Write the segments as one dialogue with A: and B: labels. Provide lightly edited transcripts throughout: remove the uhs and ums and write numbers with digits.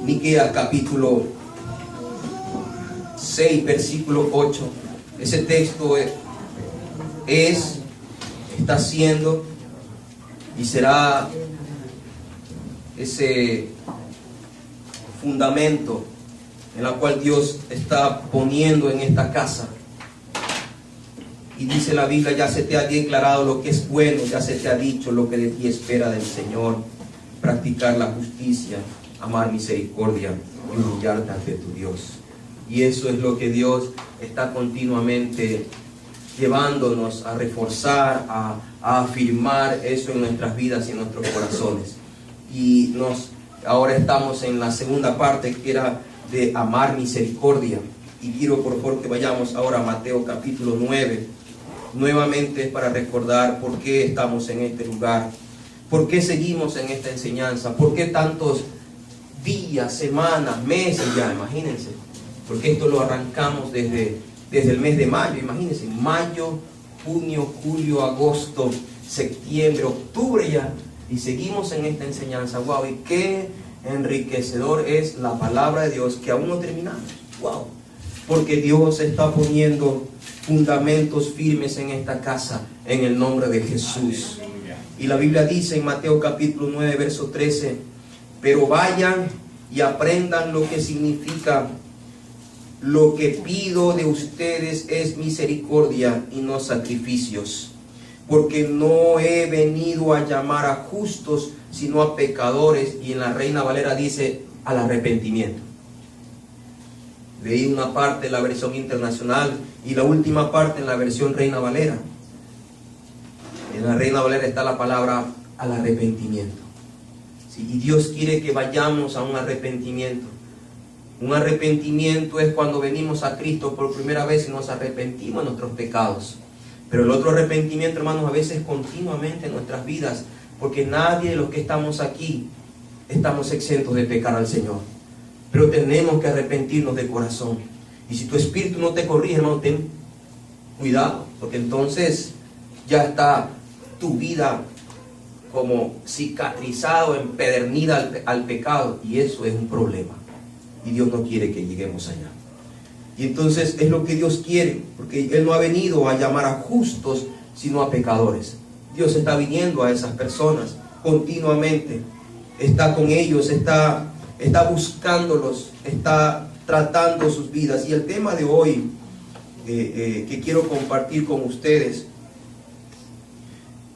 A: Miqueas capítulo 6, versículo 8. Ese texto está siendo y será ese fundamento en la cual Dios está poniendo en esta casa. Y dice la Biblia: ya se te ha declarado lo que es bueno, ya se te ha dicho lo que de ti espera del Señor: practicar la justicia, amar misericordia y humillarte ante tu Dios. Y eso es lo que Dios está continuamente llevándonos a reforzar, a afirmar eso en nuestras vidas y en nuestros corazones. Y ahora estamos en la segunda parte, que era de amar misericordia. Y quiero por favor que vayamos ahora a Mateo capítulo 9. Nuevamente para recordar por qué estamos en este lugar, por qué seguimos en esta enseñanza, por qué tantos días, semanas, meses ya, imagínense. Porque esto lo arrancamos desde el mes de mayo, imagínense, mayo, junio, julio, agosto, septiembre, octubre ya, y seguimos en esta enseñanza. Wow, y qué enriquecedor es la palabra de Dios, que aún no terminamos. Wow, porque Dios está poniendo fundamentos firmes en esta casa, en el nombre de Jesús. Y la Biblia dice en Mateo capítulo 9, verso 13: pero vayan y aprendan lo que significa: lo que pido de ustedes es misericordia y no sacrificios, porque no he venido a llamar a justos, sino a pecadores. Y en la Reina Valera dice: al arrepentimiento. Leí una parte en la versión internacional y la última parte en la versión Reina Valera. En la Reina Valera está la palabra al arrepentimiento. Sí, y Dios quiere que vayamos a un arrepentimiento. Un arrepentimiento es cuando venimos a Cristo por primera vez y nos arrepentimos de nuestros pecados. Pero el otro arrepentimiento, hermanos, a veces continuamente en nuestras vidas, porque nadie de los que estamos aquí estamos exentos de pecar al Señor. Pero tenemos que arrepentirnos de corazón. Y si tu espíritu no te corrige, hermano, ten cuidado, porque entonces ya está tu vida como cicatrizada o empedernida al pecado, y eso es un problema. Y Dios no quiere que lleguemos allá. Y entonces es lo que Dios quiere, porque Él no ha venido a llamar a justos, sino a pecadores. Dios está viniendo a esas personas continuamente. Está con ellos, está buscándolos, está tratando sus vidas. Y el tema de hoy que quiero compartir con ustedes,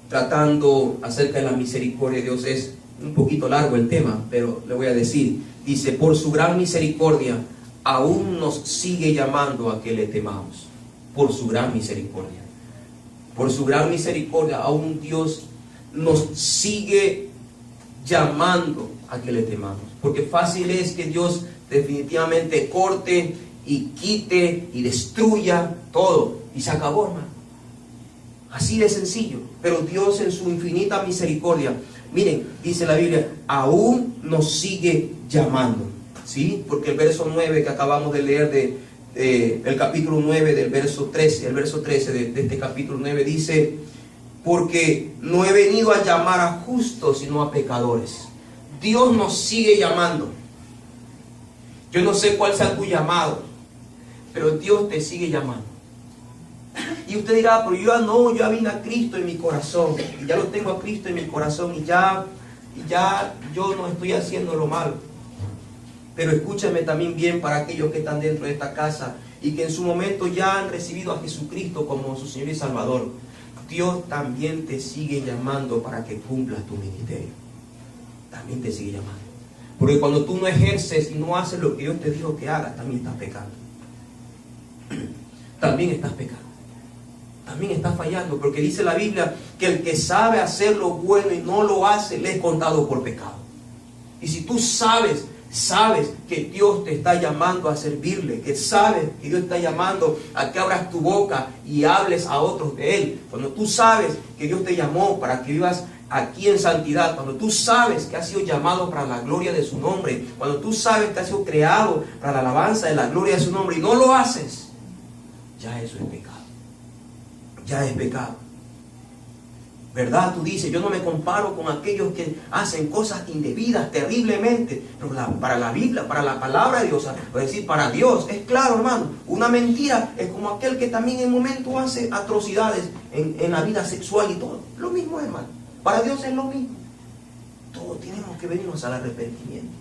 A: tratando acerca de la misericordia de Dios, es un poquito largo el tema, pero le voy a decir. Dice: por su gran misericordia aún nos sigue llamando a que le temamos. Por su gran misericordia. Por su gran misericordia aún Dios nos sigue llamando a que le temamos. Porque fácil es que Dios definitivamente corte y quite y destruya todo y se acabó, hermano. Así de sencillo. Pero Dios, en su infinita misericordia, miren, dice la Biblia, aún nos sigue llamando, ¿sí? Porque el verso 9 que acabamos de leer el capítulo 9 del verso 13, el verso 13 de este capítulo 9 dice: porque no he venido a llamar a justos, sino a pecadores. Dios nos sigue llamando. Yo no sé cuál sea tu llamado, pero Dios te sigue llamando. Y usted dirá: pero yo ya vine a Cristo en mi corazón, y ya lo tengo a Cristo en mi corazón, y ya yo no estoy haciendo lo malo. Pero escúchame también bien, para aquellos que están dentro de esta casa y que en su momento ya han recibido a Jesucristo como su Señor y Salvador, Dios también te sigue llamando para que cumplas tu ministerio. También te sigue llamando. Porque cuando tú no ejerces y no haces lo que Dios te dijo que hagas, también estás pecando. También estás pecando. También estás fallando, porque dice la Biblia que el que sabe hacer lo bueno y no lo hace, le es contado por pecado. Y si tú sabes que Dios te está llamando a servirle, que sabes que Dios está llamando a que abras tu boca y hables a otros de Él, cuando tú sabes que Dios te llamó para que vivas aquí en santidad, cuando tú sabes que has sido llamado para la gloria de su nombre, cuando tú sabes que has sido creado para la alabanza de la gloria de su nombre y no lo haces, ya eso es pecado. Ya es pecado. ¿Verdad? Tú dices, yo no me comparo con aquellos que hacen cosas indebidas terriblemente. Pero para la Biblia, para la palabra de Dios, es decir, para Dios, es claro, hermano. Una mentira es como aquel que también en momento hace atrocidades en la vida sexual y todo. Lo mismo, hermano. Para Dios es lo mismo. Todos tenemos que venirnos al arrepentimiento.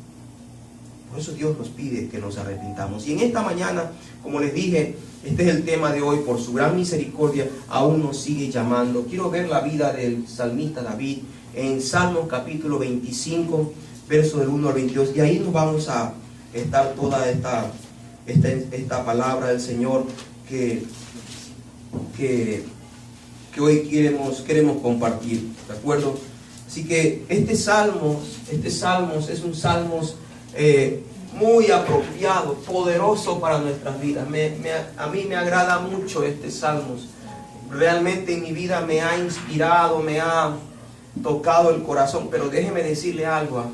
A: Por eso Dios nos pide que nos arrepintamos. Y en esta mañana, como les dije, este es el tema de hoy. Por su gran misericordia aún nos sigue llamando. Quiero ver la vida del salmista David en Salmos capítulo 25, versos del 1 al 22. Y ahí nos vamos a estar toda esta palabra del Señor que hoy queremos compartir. ¿De acuerdo? Así que este Salmos es un Salmos muy apropiado, poderoso para nuestras vidas. A mí me agrada mucho este Salmos. Realmente en mi vida me ha inspirado, me ha tocado el corazón. Pero déjeme decirle algo,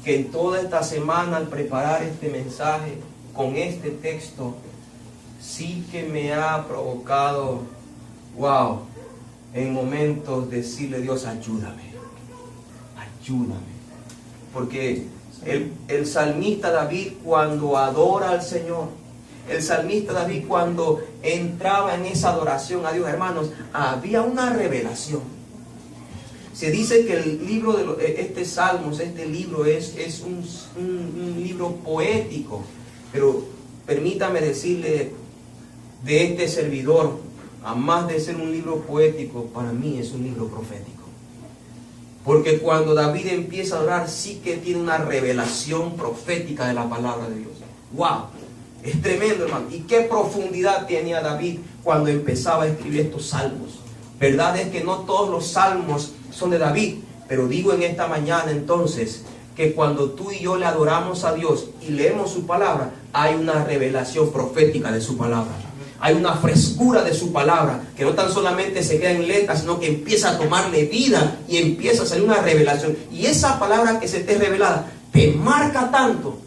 A: que en toda esta semana al preparar este mensaje con este texto, sí que me ha provocado, wow, en momentos decirle: Dios, ayúdame, porque el salmista David, cuando adora al Señor, el salmista David, cuando entraba en esa adoración a Dios, hermanos, había una revelación. Se dice que el libro de este Salmos, este libro es un libro poético, pero permítame decirle, de este servidor, a más de ser un libro poético, para mí es un libro profético. Porque cuando David empieza a orar, sí que tiene una revelación profética de la palabra de Dios. ¡Wow! Es tremendo, hermano. ¿Y qué profundidad tenía David cuando empezaba a escribir estos salmos? Verdad es que no todos los salmos son de David, pero digo en esta mañana entonces que cuando tú y yo le adoramos a Dios y leemos su palabra, hay una revelación profética de su palabra. Hay una frescura de su palabra, que no tan solamente se queda en letras, sino que empieza a tomarle vida y empieza a salir una revelación. Y esa palabra que se te es revelada te marca tanto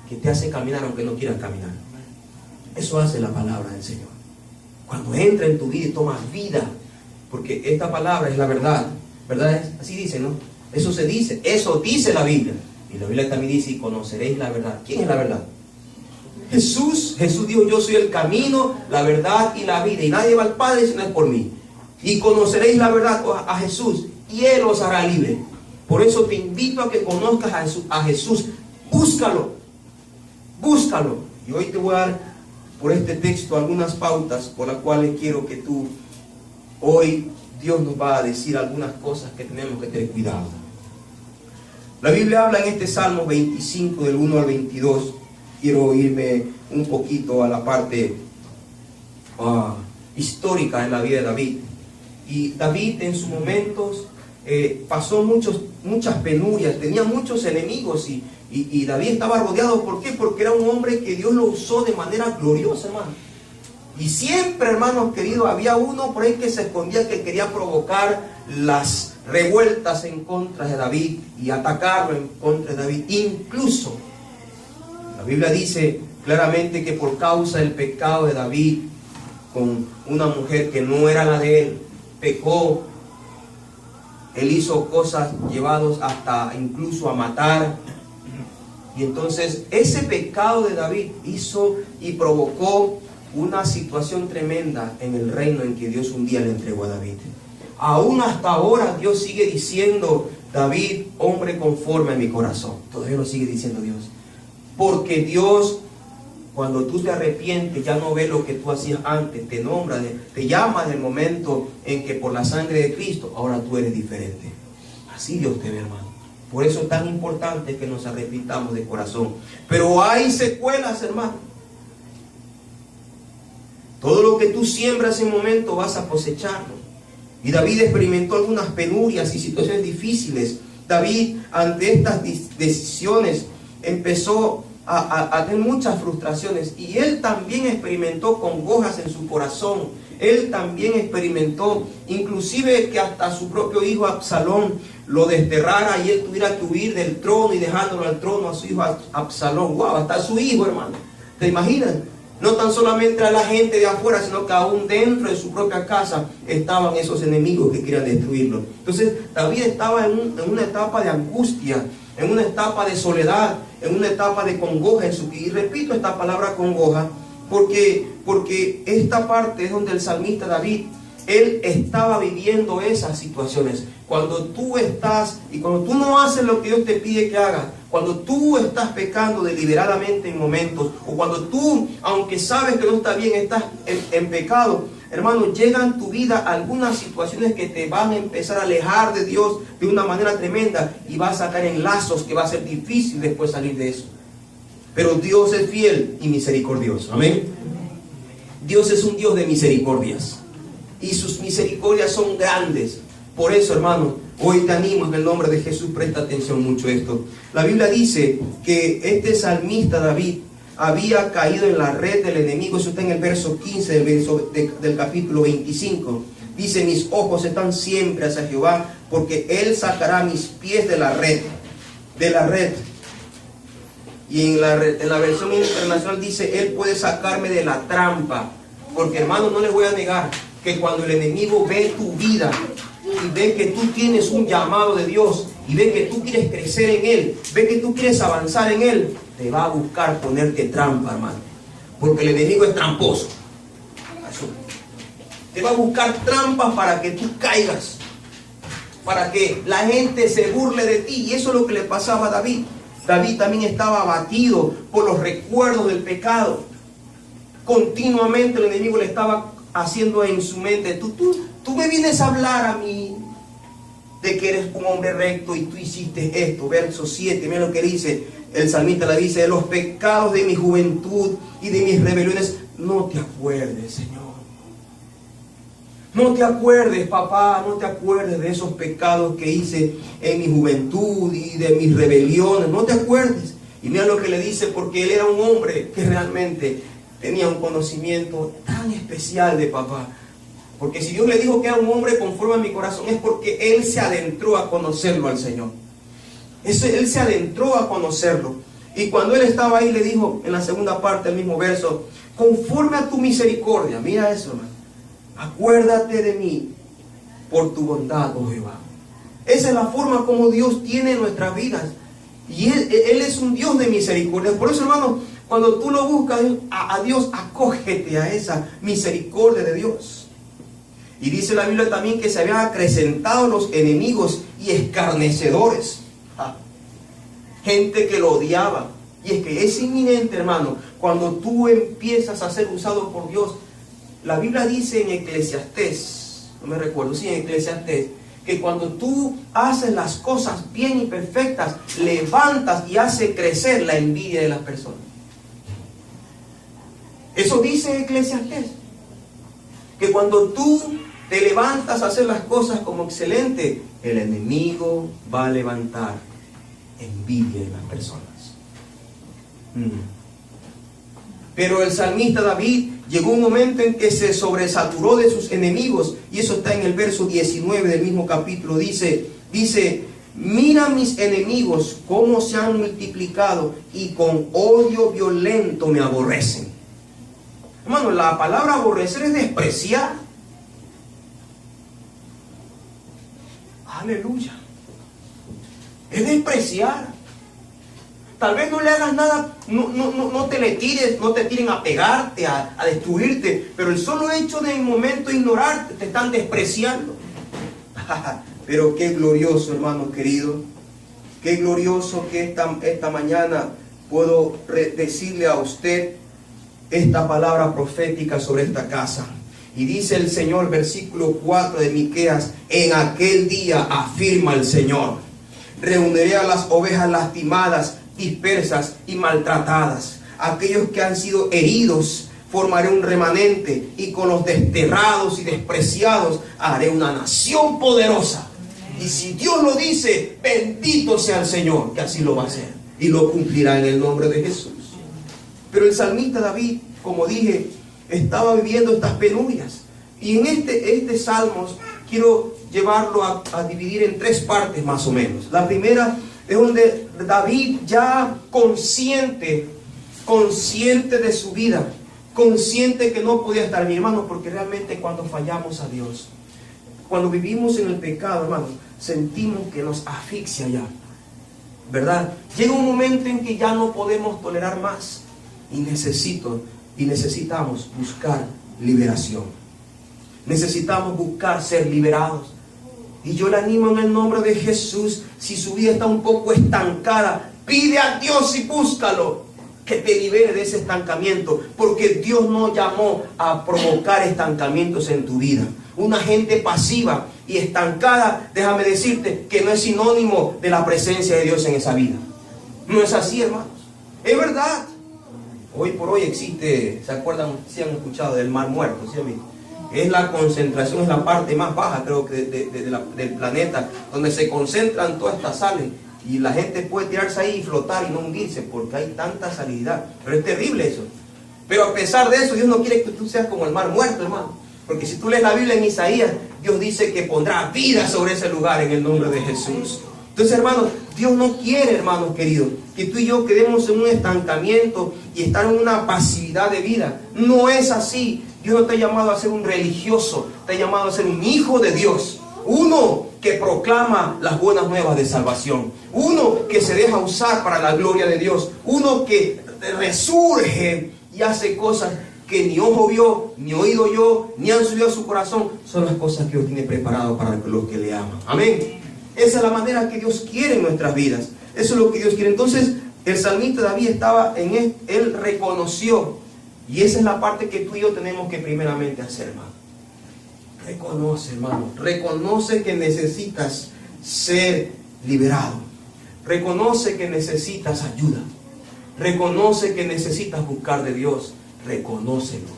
A: que te hace caminar aunque no quieras caminar. Eso hace la palabra del Señor. Cuando entra en tu vida y toma vida, porque esta palabra es la verdad. ¿Verdad? Así dice, ¿no? Eso se dice, eso dice la Biblia. Y la Biblia también dice: y conoceréis la verdad. ¿Quién es la verdad? Jesús dijo: yo soy el camino, la verdad y la vida, y nadie va al Padre si no es por mí. Y conoceréis la verdad a Jesús, y Él os hará libre. Por eso te invito a que conozcas a Jesús. Búscalo. Y hoy te voy a dar por este texto algunas pautas por las cuales quiero que tú, hoy Dios nos va a decir algunas cosas que tenemos que tener cuidado. La Biblia habla en este Salmo 25 del 1 al 22. Quiero irme un poquito a la parte histórica en la vida de David. Y David en sus momentos pasó muchas penurias, tenía muchos enemigos y David estaba rodeado. ¿Por qué? Porque era un hombre que Dios lo usó de manera gloriosa, hermano. Y siempre, hermanos queridos, había uno por ahí que se escondía, que quería provocar las revueltas en contra de David y atacarlo en contra de David. Incluso la Biblia dice claramente que por causa del pecado de David con una mujer que no era la de él, pecó. Él hizo cosas llevados hasta incluso a matar. Y entonces ese pecado de David hizo y provocó una situación tremenda en el reino en que Dios un día le entregó a David. Aún hasta ahora Dios sigue diciendo: David, hombre conforme a mi corazón. Todavía lo sigue diciendo Dios. Porque Dios, cuando tú te arrepientes, ya no ve lo que tú hacías antes. Te nombra, te llama en el momento en que por la sangre de Cristo, ahora tú eres diferente. Así Dios te ve, hermano. Por eso es tan importante que nos arrepintamos de corazón. Pero hay secuelas, hermano. Todo lo que tú siembras en un momento vas a cosecharlo. Y David experimentó algunas penurias y situaciones difíciles. David, ante estas decisiones, empezó a tener muchas frustraciones. Y él también experimentó congojas en su corazón. Él también experimentó, inclusive, que hasta su propio hijo Absalón lo desterrara y él tuviera que huir del trono y dejándolo al trono a su hijo Absalón. Wow, hasta su hijo, hermano. ¿Te imaginas? No tan solamente a la gente de afuera, sino que aún dentro de su propia casa estaban esos enemigos que querían destruirlo. Entonces David estaba en una etapa de angustia, en una etapa de soledad, en una etapa de congoja en su vida. Y repito esta palabra congoja porque esta parte es donde el salmista David, él estaba viviendo esas situaciones. Cuando tú estás y cuando tú no haces lo que Dios te pide que hagas, cuando tú estás pecando deliberadamente en momentos, o cuando tú, aunque sabes que no está bien, estás en pecado, hermano, llegan a tu vida algunas situaciones que te van a empezar a alejar de Dios de una manera tremenda y vas a caer en lazos que va a ser difícil después salir de eso. Pero Dios es fiel y misericordioso. Amén. Dios es un Dios de misericordias y sus misericordias son grandes. Por eso, hermano, hoy te animo en el nombre de Jesús, presta atención mucho a esto. La Biblia dice que este salmista David había caído en la red del enemigo. Eso está en el verso 15 del capítulo 25. Dice: mis ojos están siempre hacia Jehová, porque Él sacará mis pies de la red. Y en la versión internacional dice: Él puede sacarme de la trampa. Porque, hermano, no les voy a negar que cuando el enemigo ve tu vida y ve que tú tienes un llamado de Dios, y ve que tú quieres crecer en Él, ve que tú quieres avanzar en Él, te va a buscar ponerte trampa, hermano. Porque el enemigo es tramposo. Te va a buscar trampas para que tú caigas, para que la gente se burle de ti. Y eso es lo que le pasaba a David. David también estaba abatido por los recuerdos del pecado. Continuamente el enemigo le estaba haciendo en su mente: tú me vienes a hablar a mí de que eres un hombre recto y tú hiciste esto. Verso 7, mira lo que dice el salmista. Le dice: de los pecados de mi juventud y de mis rebeliones no te acuerdes, Señor. No te acuerdes, papá, no te acuerdes de esos pecados que hice en mi juventud y de mis rebeliones. No te acuerdes. Y mira lo que le dice, porque él era un hombre que realmente tenía un conocimiento tan especial de papá. Porque si Dios le dijo que era un hombre conforme a mi corazón, es porque él se adentró a conocerlo al Señor. Él se adentró a conocerlo. Y cuando él estaba ahí, le dijo en la segunda parte del mismo verso: conforme a tu misericordia. Mira eso, hermano. Acuérdate de mí por tu bondad, oh Jehová. Esa es la forma como Dios tiene nuestras vidas. Y Él es un Dios de misericordia. Por eso, hermano, cuando tú lo buscas a Dios, acógete a esa misericordia de Dios. Y dice la Biblia también que se habían acrecentado los enemigos y escarnecedores. Gente que lo odiaba. Y es que es inminente, hermano, cuando tú empiezas a ser usado por Dios. La Biblia dice en Eclesiastés, no me recuerdo, sí, en Eclesiastés, que cuando tú haces las cosas bien y perfectas, levantas y hace crecer la envidia de las personas. Eso dice Eclesiastés, que cuando tú te levantas a hacer las cosas como excelente, el enemigo va a levantar envidia de las personas. Pero el salmista David llegó un momento en que se sobresaturó de sus enemigos, y eso está en el verso 19 del mismo capítulo. Dice: mira mis enemigos cómo se han multiplicado y con odio violento me aborrecen. Hermano, la palabra aborrecer es despreciar. Aleluya. Es despreciar. Tal vez no le hagas nada, no te le tires, no te tiren a pegarte, a destruirte, pero el solo hecho de en momento ignorarte, te están despreciando. Pero qué glorioso, hermano querido, qué glorioso que esta mañana puedo decirle a usted esta palabra profética sobre esta casa. Y dice el Señor, versículo 4 de Miqueas: en aquel día, afirma el Señor, reuniré a las ovejas lastimadas, dispersas y maltratadas, aquellos que han sido heridos formaré un remanente, y con los desterrados y despreciados haré una nación poderosa. Y si Dios lo dice, bendito sea el Señor, que así lo va a hacer y lo cumplirá en el nombre de Jesús. Pero el salmista David, como dije, estaba viviendo estas penurias, y en este Salmos quiero llevarlo a dividir en tres partes más o menos. La primera es donde David, ya consciente de su vida, consciente que no podía estar, mi hermano, porque realmente cuando fallamos a Dios, cuando vivimos en el pecado, hermano, sentimos que nos asfixia ya, ¿verdad? Llega un momento en que ya no podemos tolerar más y necesitamos buscar liberación. Necesitamos buscar ser liberados. Y yo le animo en el nombre de Jesús, si su vida está un poco estancada, pide a Dios y búscalo, que te libere de ese estancamiento, porque Dios no llamó a provocar estancamientos en tu vida. Una gente pasiva y estancada, déjame decirte que no es sinónimo de la presencia de Dios en esa vida. No es así, hermanos. Es verdad. Hoy por hoy existe, ¿se acuerdan? Si han escuchado del mar muerto, ¿sí, amigo? Es la concentración, es la parte más baja, creo que del planeta, donde se concentran todas estas sales. Y la gente puede tirarse ahí y flotar y no hundirse, porque hay tanta salinidad. Pero es terrible eso. Pero a pesar de eso, Dios no quiere que tú seas como el mar muerto, hermano. Porque si tú lees la Biblia en Isaías, Dios dice que pondrá vida sobre ese lugar en el nombre de Jesús. Entonces, hermanos, Dios no quiere, hermanos queridos, que tú y yo quedemos en un estancamiento y estar en una pasividad de vida. No es así. Dios no te ha llamado a ser un religioso, te ha llamado a ser un hijo de Dios. Uno que proclama las buenas nuevas de salvación. Uno que se deja usar para la gloria de Dios. Uno que resurge y hace cosas que ni ojo vio, ni oído oyó, ni han subido a su corazón. Son las cosas que Dios tiene preparado para los que le aman. Amén. Esa es la manera que Dios quiere en nuestras vidas. Eso es lo que Dios quiere. Entonces, el salmista David estaba en él reconoció. Y esa es la parte que tú y yo tenemos que primeramente hacer, hermano. Reconoce, hermano. Reconoce que necesitas ser liberado. Reconoce que necesitas ayuda. Reconoce que necesitas buscar de Dios. Reconócelo.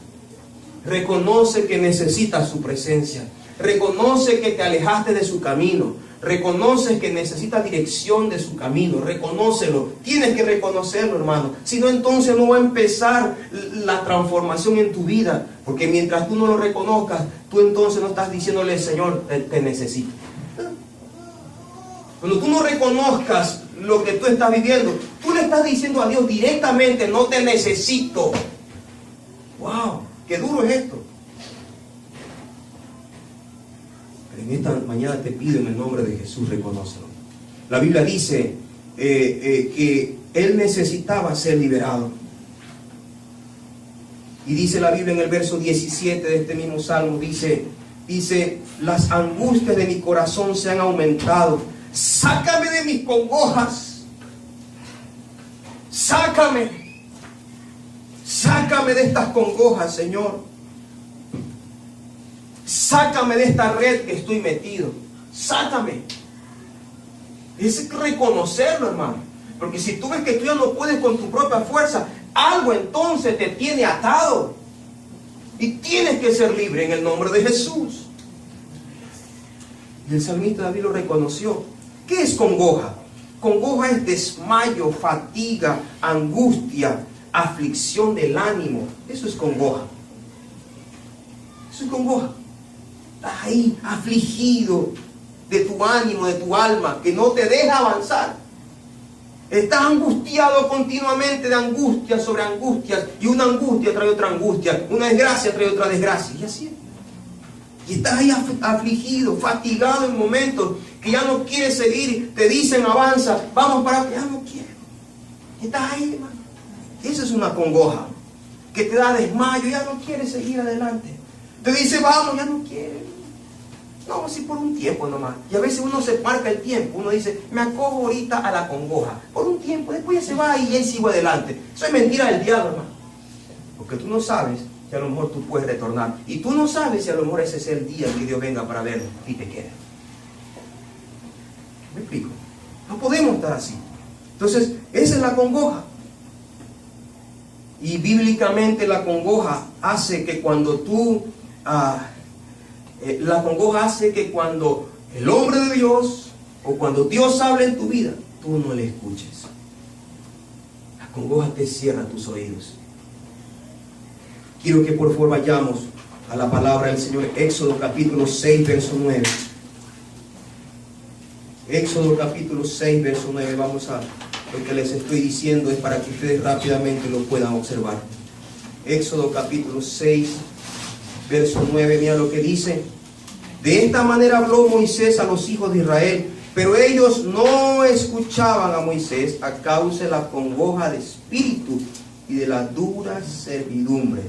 A: Reconoce que necesitas su presencia. Reconoce que te alejaste de su camino. Reconoce que necesitas dirección de su camino. Reconócelo. Tienes que reconocerlo, hermano. Si no, entonces no va a empezar la transformación en tu vida. Porque mientras tú no lo reconozcas, tú entonces no estás diciéndole, Señor, te necesito. Cuando tú no reconozcas lo que tú estás viviendo, tú le estás diciendo a Dios directamente, no te necesito. ¡Wow! ¡Qué duro es esto! En esta mañana te pido en el nombre de Jesús, reconócelo. La Biblia dice que él necesitaba ser liberado. Y dice la Biblia en el verso 17 de este mismo salmo, dice, las angustias de mi corazón se han aumentado. Sácame de mis congojas. Sácame de estas congojas, Señor. Sácame de esta red que estoy metido. Sácame. Es reconocerlo, hermano. Porque si tú ves que tú ya no puedes con tu propia fuerza, algo entonces te tiene atado. Y tienes que ser libre en el nombre de Jesús. Y el salmista David lo reconoció. ¿Qué es congoja? Congoja es desmayo, fatiga, angustia, aflicción del ánimo. Eso es congoja. Eso es congoja. Estás ahí afligido de tu ánimo, de tu alma, que no te deja avanzar. Estás angustiado continuamente de angustias sobre angustias, y una angustia trae otra angustia, una desgracia trae otra desgracia, y así es. Y estás ahí afligido, fatigado en momentos que ya no quieres seguir, te dicen avanza, vamos para, ya no quiero. Estás ahí, hermano. Esa es una congoja que te da desmayo, ya no quieres seguir adelante. Te dice vamos, ya no quieres. No, sí, por un tiempo nomás. Y a veces uno se marca el tiempo. Uno dice, me acojo ahorita a la congoja. Por un tiempo, después ya se va y ya sigo adelante. Eso es mentira del diablo, hermano. Porque tú no sabes si a lo mejor tú puedes retornar. Y tú no sabes si a lo mejor ese es el día que Dios venga para verlo y te quede. ¿Me explico? No podemos estar así. Entonces, esa es la congoja. Y bíblicamente la congoja hace que cuando tú... la congoja hace que cuando el hombre de Dios o cuando Dios habla en tu vida, tú no le escuches. La congoja te cierra tus oídos. Quiero que por favor vayamos a la palabra del Señor. Éxodo capítulo 6, verso 9. Éxodo capítulo 6, verso 9. Vamos a... Lo que les estoy diciendo es para que ustedes rápidamente lo puedan observar. Éxodo capítulo 6, verso 9, mira lo que dice. De esta manera habló Moisés a los hijos de Israel, pero ellos no escuchaban a Moisés a causa de la congoja de espíritu y de la dura servidumbre.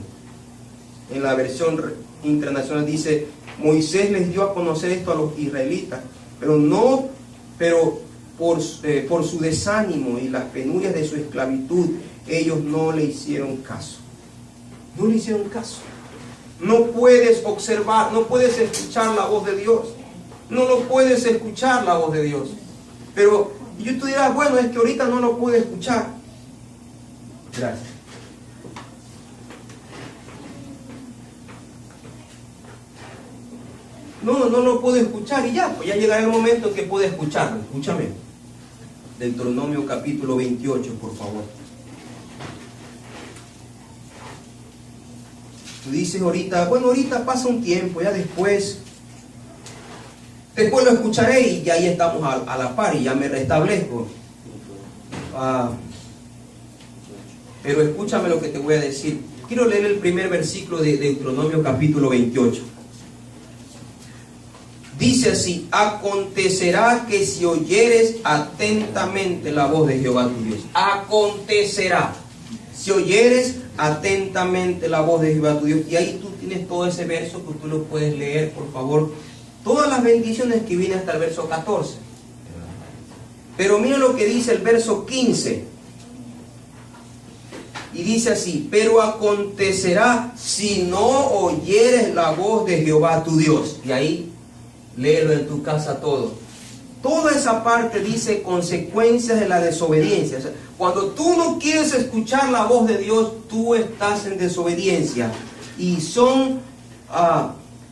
A: En la versión internacional dice, Moisés les dio a conocer esto a los israelitas, pero por su desánimo y las penurias de su esclavitud, ellos no le hicieron caso. No le hicieron caso. No puedes observar, no puedes escuchar la voz de Dios. No lo puedes escuchar la voz de Dios. Pero yo te dirás, bueno, es que ahorita no lo puedo escuchar. Gracias. No lo puedo escuchar y ya, pues ya llegará el momento en que pueda escucharlo. Escúchame. Deuteronomio capítulo 28, por favor. Tú dices ahorita, bueno, ahorita pasa un tiempo, ya después lo escucharé y ya ahí estamos a la par y ya me restablezco. Pero escúchame lo que te voy a decir. Quiero leer el primer versículo de Deuteronomio capítulo 28. Dice así: acontecerá que si oyeres atentamente la voz de Jehová tu Dios. Acontecerá. Si oyeres atentamente la voz de Jehová tu Dios. Y ahí tú tienes todo ese verso que tú lo puedes leer, por favor. Todas las bendiciones que vienen hasta el verso 14. Pero mira lo que dice el verso 15. Y dice así: pero acontecerá si no oyeres la voz de Jehová tu Dios. Y ahí léelo en tu casa todo. Toda esa parte dice consecuencias de la desobediencia. O sea, cuando tú no quieres escuchar la voz de Dios, tú estás en desobediencia. Y son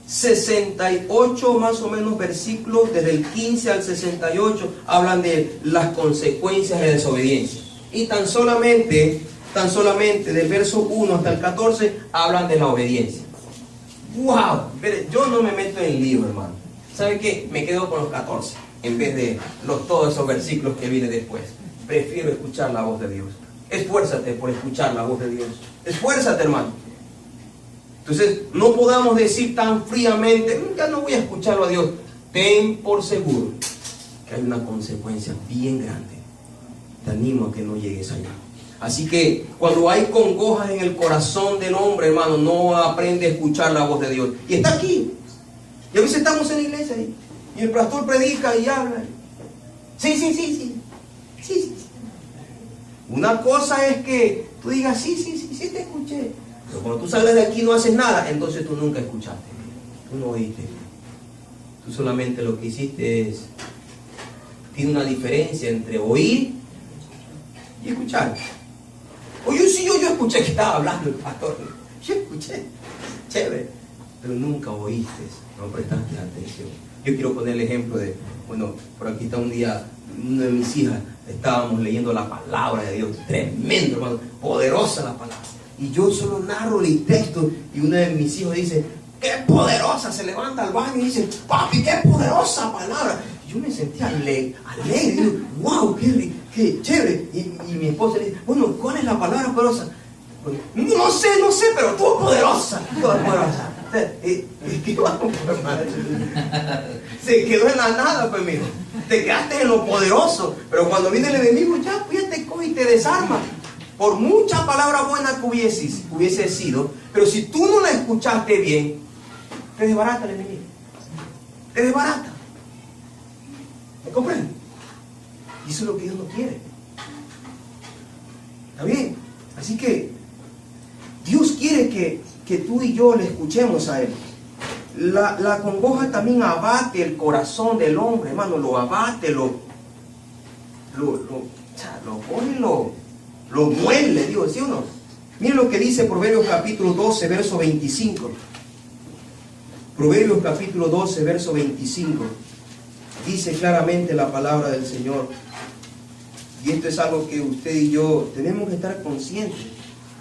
A: 68 más o menos versículos, desde el 15 al 68, hablan de las consecuencias de desobediencia. Y tan solamente del verso 1 hasta el 14, hablan de la obediencia. ¡Wow! Pero yo no me meto en el lío, hermano. ¿Sabe qué? Me quedo con los 14 en vez de todos esos versículos que vienen después. Prefiero escuchar la voz de Dios. Esfuérzate por escuchar la voz de Dios. Esfuérzate, hermano. Entonces, no podamos decir tan fríamente, ya no voy a escucharlo a Dios. Ten por seguro que hay una consecuencia bien grande. Te animo a que no llegues allá. Así que cuando hay congojas en el corazón del hombre, hermano, no aprende a escuchar la voz de Dios. Y está aquí. Y a veces estamos en la iglesia y el pastor predica y habla. Sí. Una cosa es que tú digas, sí te escuché. Pero cuando tú sales de aquí y no haces nada, entonces tú nunca escuchaste. Tú no oíste. Tú solamente lo que hiciste es... Tiene una diferencia entre oír y escuchar. O yo escuché que estaba hablando el pastor. Yo escuché. Chévere. Pero nunca oíste. No prestaste atención. Yo quiero poner el ejemplo de, bueno, por aquí está un día, una de mis hijas, estábamos leyendo la palabra de Dios, tremendo, hermano, poderosa la palabra. Y yo solo narro el texto y uno de mis hijos dice, ¡qué poderosa! Se levanta al baño y dice, papi, ¡qué poderosa palabra! Y yo me sentí alegre, digo, ¡wow! ¡Qué chévere! Y mi esposa le dice, bueno, ¿cuál es la palabra poderosa? Pues, no sé, pero tú eres poderosa. Se quedó en la nada, pues, mijo. Te quedaste en lo poderoso. Pero cuando viene el enemigo, ya te coge y te desarma. Por mucha palabra buena que hubiese sido, pero si tú no la escuchaste bien, te desbarata el enemigo. Te desbarata. ¿Me comprendes? Y eso es lo que Dios no quiere. ¿Está bien? Así que Dios quiere que tú y yo le escuchemos a Él. La congoja también abate el corazón del hombre, hermano, lo abate, lo muele, digo, ¿sí o no? Miren lo que dice Proverbios capítulo 12, verso 25. Proverbios capítulo 12, verso 25. Dice claramente la palabra del Señor. Y esto es algo que usted y yo tenemos que estar conscientes.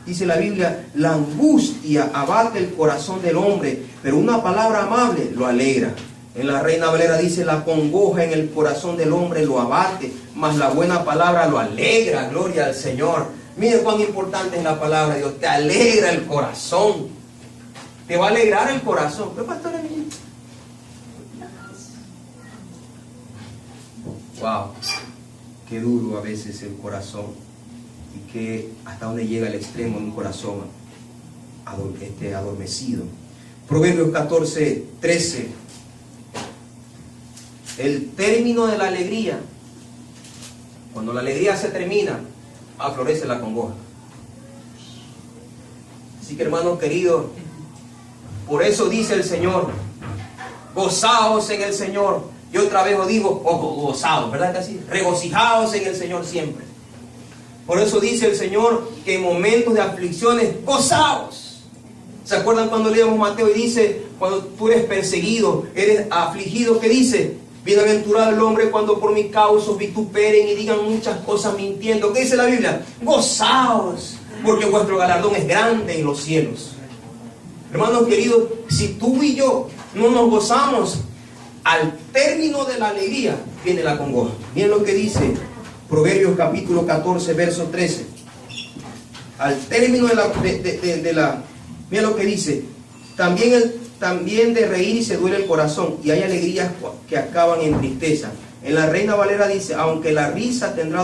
A: Dice la Biblia, la angustia abate el corazón del hombre, pero una palabra amable lo alegra. En la Reina Valera dice, la congoja en el corazón del hombre lo abate, mas la buena palabra lo alegra. Gloria al Señor. Mire cuán importante es la palabra de Dios. Te alegra el corazón. Te va a alegrar el corazón. Pero pastor, wow, qué duro a veces el corazón, y que hasta donde llega el extremo de un corazón adormecido. Proverbios 14:13. El término de la alegría, cuando la alegría se termina, aflorece la congoja. Así que, hermanos queridos, por eso dice el Señor: gozaos en el Señor. Yo otra vez os digo, gozaos, ¿verdad que así? Regocijaos en el Señor siempre. Por eso dice el Señor que en momentos de aflicciones, gozaos. ¿Se acuerdan cuando leíamos Mateo y dice, cuando tú eres perseguido, eres afligido, ¿qué dice? Bienaventurado el hombre cuando por mi causa os vituperen y digan muchas cosas mintiendo. ¿Qué dice la Biblia? Gozaos, porque vuestro galardón es grande en los cielos. Hermanos queridos, si tú y yo no nos gozamos, al término de la alegría viene la congoja. Miren lo que dice Proverbios capítulo 14, verso 13. Al término miren lo que dice: también de reír se duele el corazón, y hay alegrías que acaban en tristeza. En la Reina Valera dice: aunque en la risa tendrá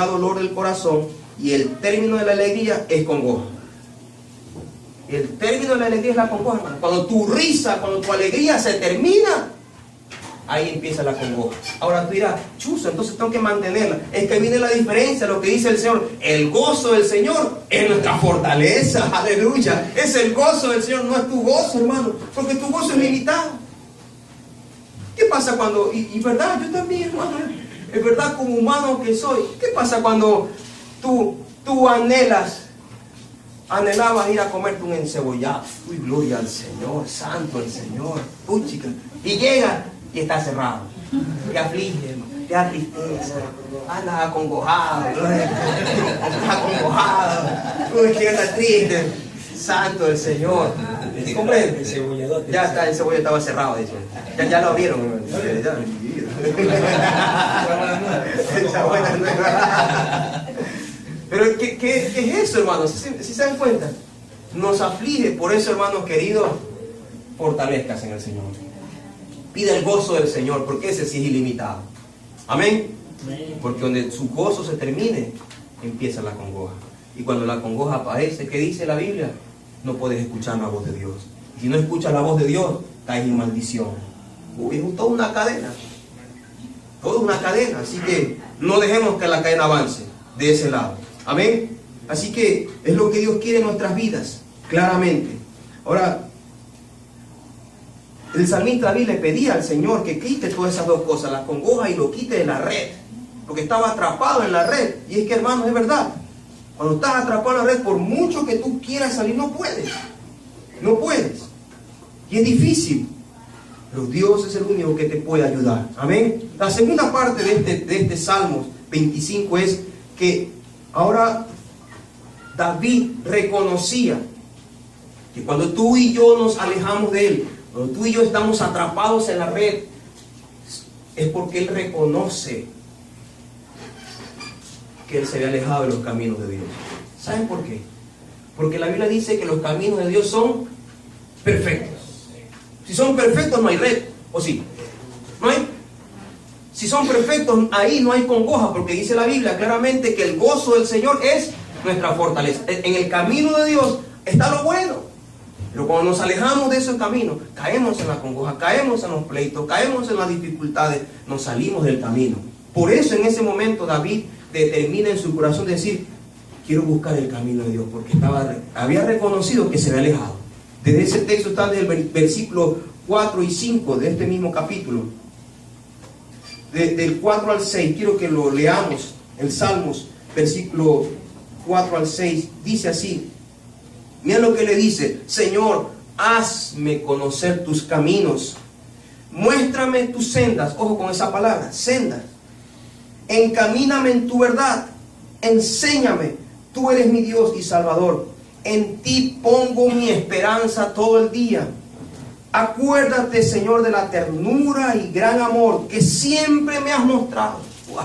A: dolor del corazón, y el término de la alegría es congoja. El término de la alegría es la congoja, hermano. Cuando tu risa, cuando tu alegría se termina, ahí empieza la congoja. Ahora tú dirás, chuzo, entonces tengo que mantenerla. Es que viene la diferencia, lo que dice el Señor. El gozo del Señor es nuestra fortaleza. Aleluya. Es el gozo del Señor, no es tu gozo, hermano. Porque tu gozo es limitado. ¿Qué pasa cuando, y verdad, yo también, hermano, es verdad, como humano que soy, ¿qué pasa cuando tú anhelabas ir a comerte un encebollado? Uy, gloria al Señor, santo el Señor. Uy, chica. Y llega y está cerrado. Te aflige, hermano, te da tristeza. Andas acongojado. Andas acongojado. Uy, que anda triste. Santo el Señor. ¿Comprende? Ya está, el cebolla estaba cerrado, dice. Ya lo abrieron, hermano. Esa buena nueva. Pero ¿qué es eso, hermanos? ¿Si se dan cuenta? Nos aflige. Por eso, hermanos queridos, fortalezcas en el Señor. Pide el gozo del Señor, porque ese sí es ilimitado. Amén. Porque donde su gozo se termine, empieza la congoja. Y cuando la congoja aparece, ¿qué dice la Biblia? No puedes escuchar la voz de Dios. Si no escuchas la voz de Dios, caes en maldición. Uy, es toda una cadena. Toda una cadena. Así que no dejemos que la cadena avance de ese lado. Amén. Así que es lo que Dios quiere en nuestras vidas, claramente. Ahora, el salmista David le pedía al Señor que quite todas esas dos cosas, la congoja, y lo quite de la red, porque estaba atrapado en la red. Y es que, hermanos, es verdad, cuando estás atrapado en la red, por mucho que tú quieras salir, no puedes. No puedes. Y es difícil. Pero Dios es el único que te puede ayudar. Amén. La segunda parte de este Salmos 25 es que ahora David reconocía que cuando tú y yo nos alejamos de Él, cuando tú y yo estamos atrapados en la red, es porque Él reconoce que Él se había alejado de los caminos de Dios. ¿Saben por qué? Porque la Biblia dice que los caminos de Dios son perfectos. Si son perfectos, no hay red. ¿O sí? ¿No hay? Si son perfectos, ahí no hay congoja, porque dice la Biblia claramente que el gozo del Señor es nuestra fortaleza. En el camino de Dios está lo bueno. Pero cuando nos alejamos de ese camino, caemos en la congoja, caemos en los pleitos, caemos en las dificultades, nos salimos del camino. Por eso en ese momento David determina en su corazón decir: quiero buscar el camino de Dios, porque había reconocido que se había alejado. Desde ese texto está desde el versículo 4 y 5 de este mismo capítulo. Del 4 al 6, quiero que lo leamos. El Salmos, versículo 4 al 6, dice así. Mira lo que le dice: Señor, hazme conocer tus caminos, muéstrame tus sendas. Ojo con esa palabra, sendas. Encamíname en tu verdad, enséñame. Tú eres mi Dios y Salvador. En ti pongo mi esperanza todo el día. Acuérdate, Señor, de la ternura y gran amor que siempre me has mostrado. Wow.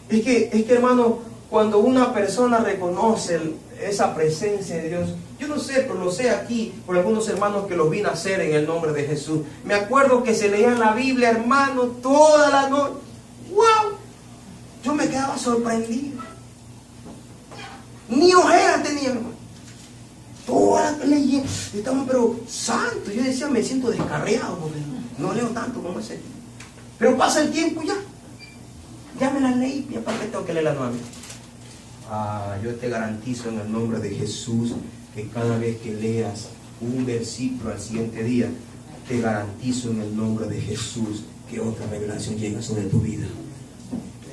A: Es que hermano, cuando una persona reconoce esa presencia de Dios, yo no sé, pero lo sé aquí por algunos hermanos que los vi nacer en el nombre de Jesús. Me acuerdo que se leían la Biblia, hermano, toda la noche. ¡Wow! Yo me quedaba sorprendido. Ni ojeras tenía, hermano. Toda la leyenda. Estaban, pero santo. Yo decía, me siento descarriado porque no leo tanto como ese. Pero pasa el tiempo ya. Ya me las leí, ¿y para qué tengo que leerla nuevamente? Yo te garantizo en el nombre de Jesús que cada vez que leas un versículo al siguiente día, te garantizo en el nombre de Jesús que otra revelación llega sobre tu vida.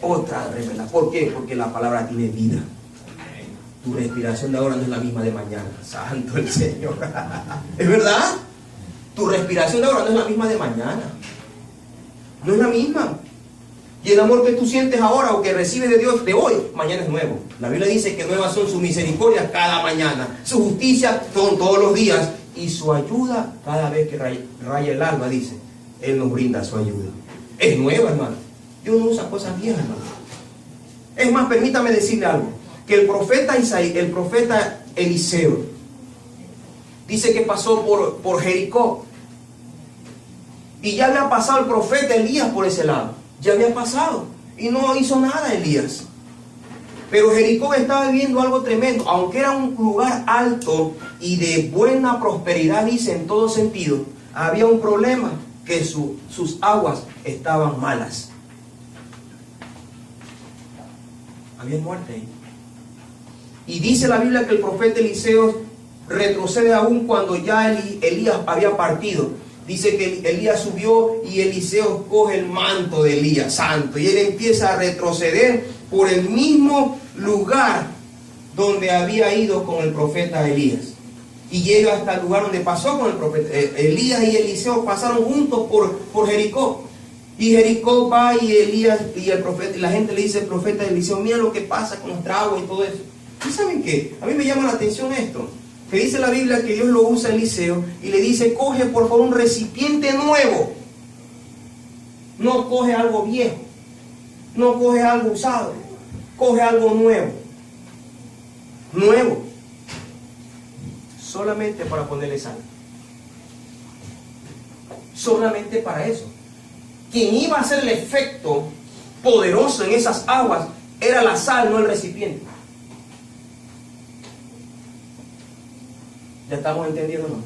A: Otra revelación. ¿Por qué? Porque la palabra tiene vida. Tu respiración de ahora no es la misma de mañana. Santo el Señor. ¿Es verdad? Tu respiración de ahora no es la misma de mañana. No es la misma. Y el amor que tú sientes ahora o que recibes de Dios de hoy, mañana es nuevo. La Biblia dice que nuevas son sus misericordias cada mañana. Su justicia son todos los días. Y su ayuda cada vez que raya el alma, dice. Él nos brinda su ayuda. Es nueva, hermano. Dios no usa cosas viejas, hermano. Es más, permítame decirle algo. Que el profeta Eliseo dice que pasó por Jericó. Y ya había pasado el profeta Elías por ese lado. Ya había pasado. Y no hizo nada Elías. Pero Jericó estaba viviendo algo tremendo. Aunque era un lugar alto y de buena prosperidad, dice en todo sentido, había un problema, que sus aguas estaban malas. Había muerte ahí. Y dice la Biblia que el profeta Eliseo retrocede aún cuando ya Elías había partido. Dice que Elías subió y Eliseo coge el manto de Elías, santo. Y él empieza a retroceder por el mismo lugar donde había ido con el profeta Elías. Y llega hasta el lugar donde pasó con el profeta. Elías y Eliseo pasaron juntos por Jericó. Y Jericó va y Elías y el profeta, y la gente le dice al profeta Eliseo, mira lo que pasa con nuestra agua y todo eso. ¿Y saben qué? A mí me llama la atención esto. Que dice la Biblia que Dios lo usa a Eliseo y le dice, coge por favor un recipiente nuevo. No coge algo viejo. No coge algo usado. Coge algo nuevo. Nuevo. Solamente para ponerle sal. Solamente para eso. Quien iba a hacer el efecto poderoso en esas aguas era la sal, no el recipiente. ¿Ya estamos entendiendo, no?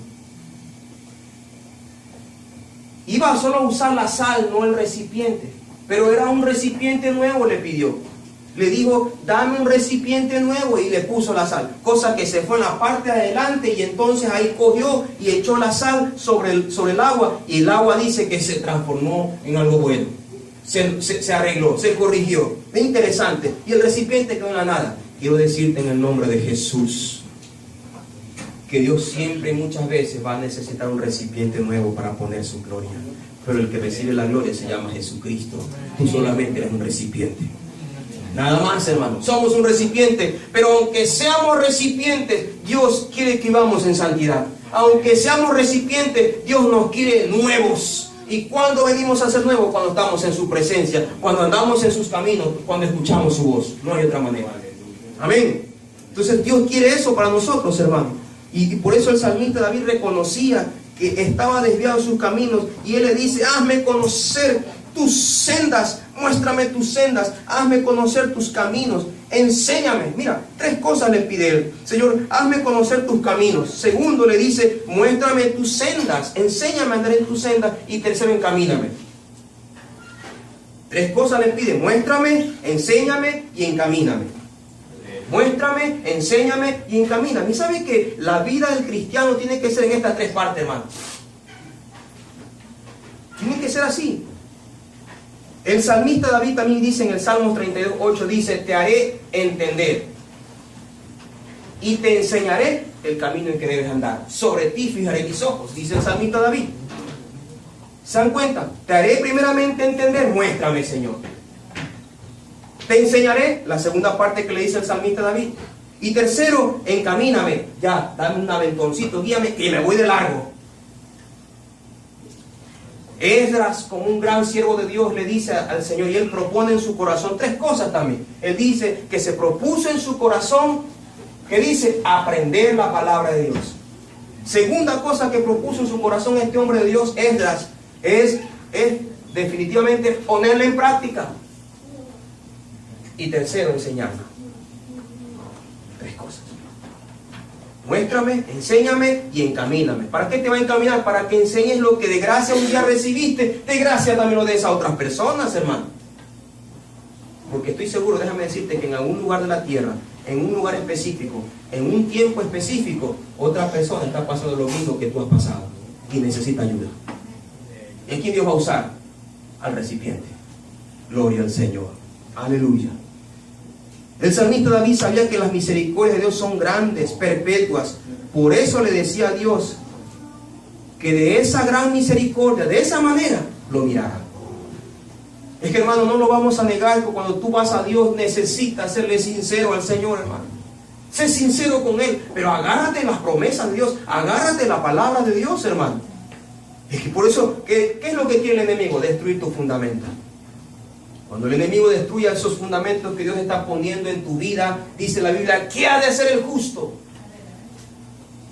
A: Iba solo a usar la sal, no el recipiente. Pero era un recipiente nuevo, le pidió. Le dijo, dame un recipiente nuevo, y le puso la sal. Cosa que se fue en la parte de adelante, y entonces ahí cogió y echó la sal sobre el agua. Y el agua dice que se transformó en algo bueno. Se arregló, se corrigió. Es interesante. Y el recipiente quedó en la nada. Quiero decirte en el nombre de Jesús que Dios siempre y muchas veces va a necesitar un recipiente nuevo para poner su gloria. Pero el que recibe la gloria se llama Jesucristo. Tú solamente eres un recipiente. Nada más, hermano. Somos un recipiente. Pero aunque seamos recipientes, Dios quiere que vivamos en santidad. Aunque seamos recipientes, Dios nos quiere nuevos. ¿Y cuándo venimos a ser nuevos? Cuando estamos en su presencia, cuando andamos en sus caminos, cuando escuchamos su voz. No hay otra manera. Amén. Entonces Dios quiere eso para nosotros, hermano. Y por eso el salmista David reconocía que estaba desviado de sus caminos. Y él le dice, hazme conocer tus sendas, muéstrame tus sendas, hazme conocer tus caminos, enséñame. Mira, 3 cosas le pide él. Señor, hazme conocer tus caminos. Segundo, le dice, muéstrame tus sendas, enséñame a andar en tus sendas. Y tercero, encamíname. 3 cosas le pide, muéstrame, enséñame y encamíname. Muéstrame, enséñame y encamíname. ¿Y sabe que la vida del cristiano tiene que ser en estas 3 partes, hermano? Tiene que ser así. El salmista David también dice en el Salmo 32:8, dice, te haré entender y te enseñaré el camino en que debes andar. Sobre ti fijaré mis ojos, dice el salmista David. ¿Se dan cuenta? Te haré primeramente entender, muéstrame, Señor. Te enseñaré, la segunda parte que le dice el salmista David. Y tercero, encamíname. Ya, dame un aventoncito, guíame, que me voy de largo. Esdras, como un gran siervo de Dios, le dice al Señor, y él propone en su corazón 3 cosas también. Él dice que se propuso en su corazón, que dice, aprender la palabra de Dios. Segunda cosa que propuso en su corazón este hombre de Dios, Esdras, es definitivamente ponerla en práctica. Y tercero, enseñarla. 3 cosas. Muéstrame, enséñame y encamíname. ¿Para qué te va a encaminar? Para que enseñes lo que de gracia un día recibiste, de gracia también lo des a otras personas, hermano. Porque estoy seguro, déjame decirte, que en algún lugar de la tierra, en un lugar específico, en un tiempo específico, otra persona está pasando lo mismo que tú has pasado y necesita ayuda. ¿Y a quién Dios va a usar? Al recipiente. Gloria al Señor. Aleluya. El salmista David sabía que las misericordias de Dios son grandes, perpetuas. Por eso le decía a Dios que de esa gran misericordia, de esa manera, lo mirara. Es que, hermano, no lo vamos a negar, que cuando tú vas a Dios necesitas serle sincero al Señor, hermano. Sé sincero con Él, pero agárrate de las promesas de Dios, agárrate de la palabra de Dios, hermano. Es que por eso, ¿qué es lo que quiere el enemigo? Destruir tu fundamento. Cuando el enemigo destruye esos fundamentos que Dios está poniendo en tu vida, dice la Biblia, ¿qué ha de hacer el justo?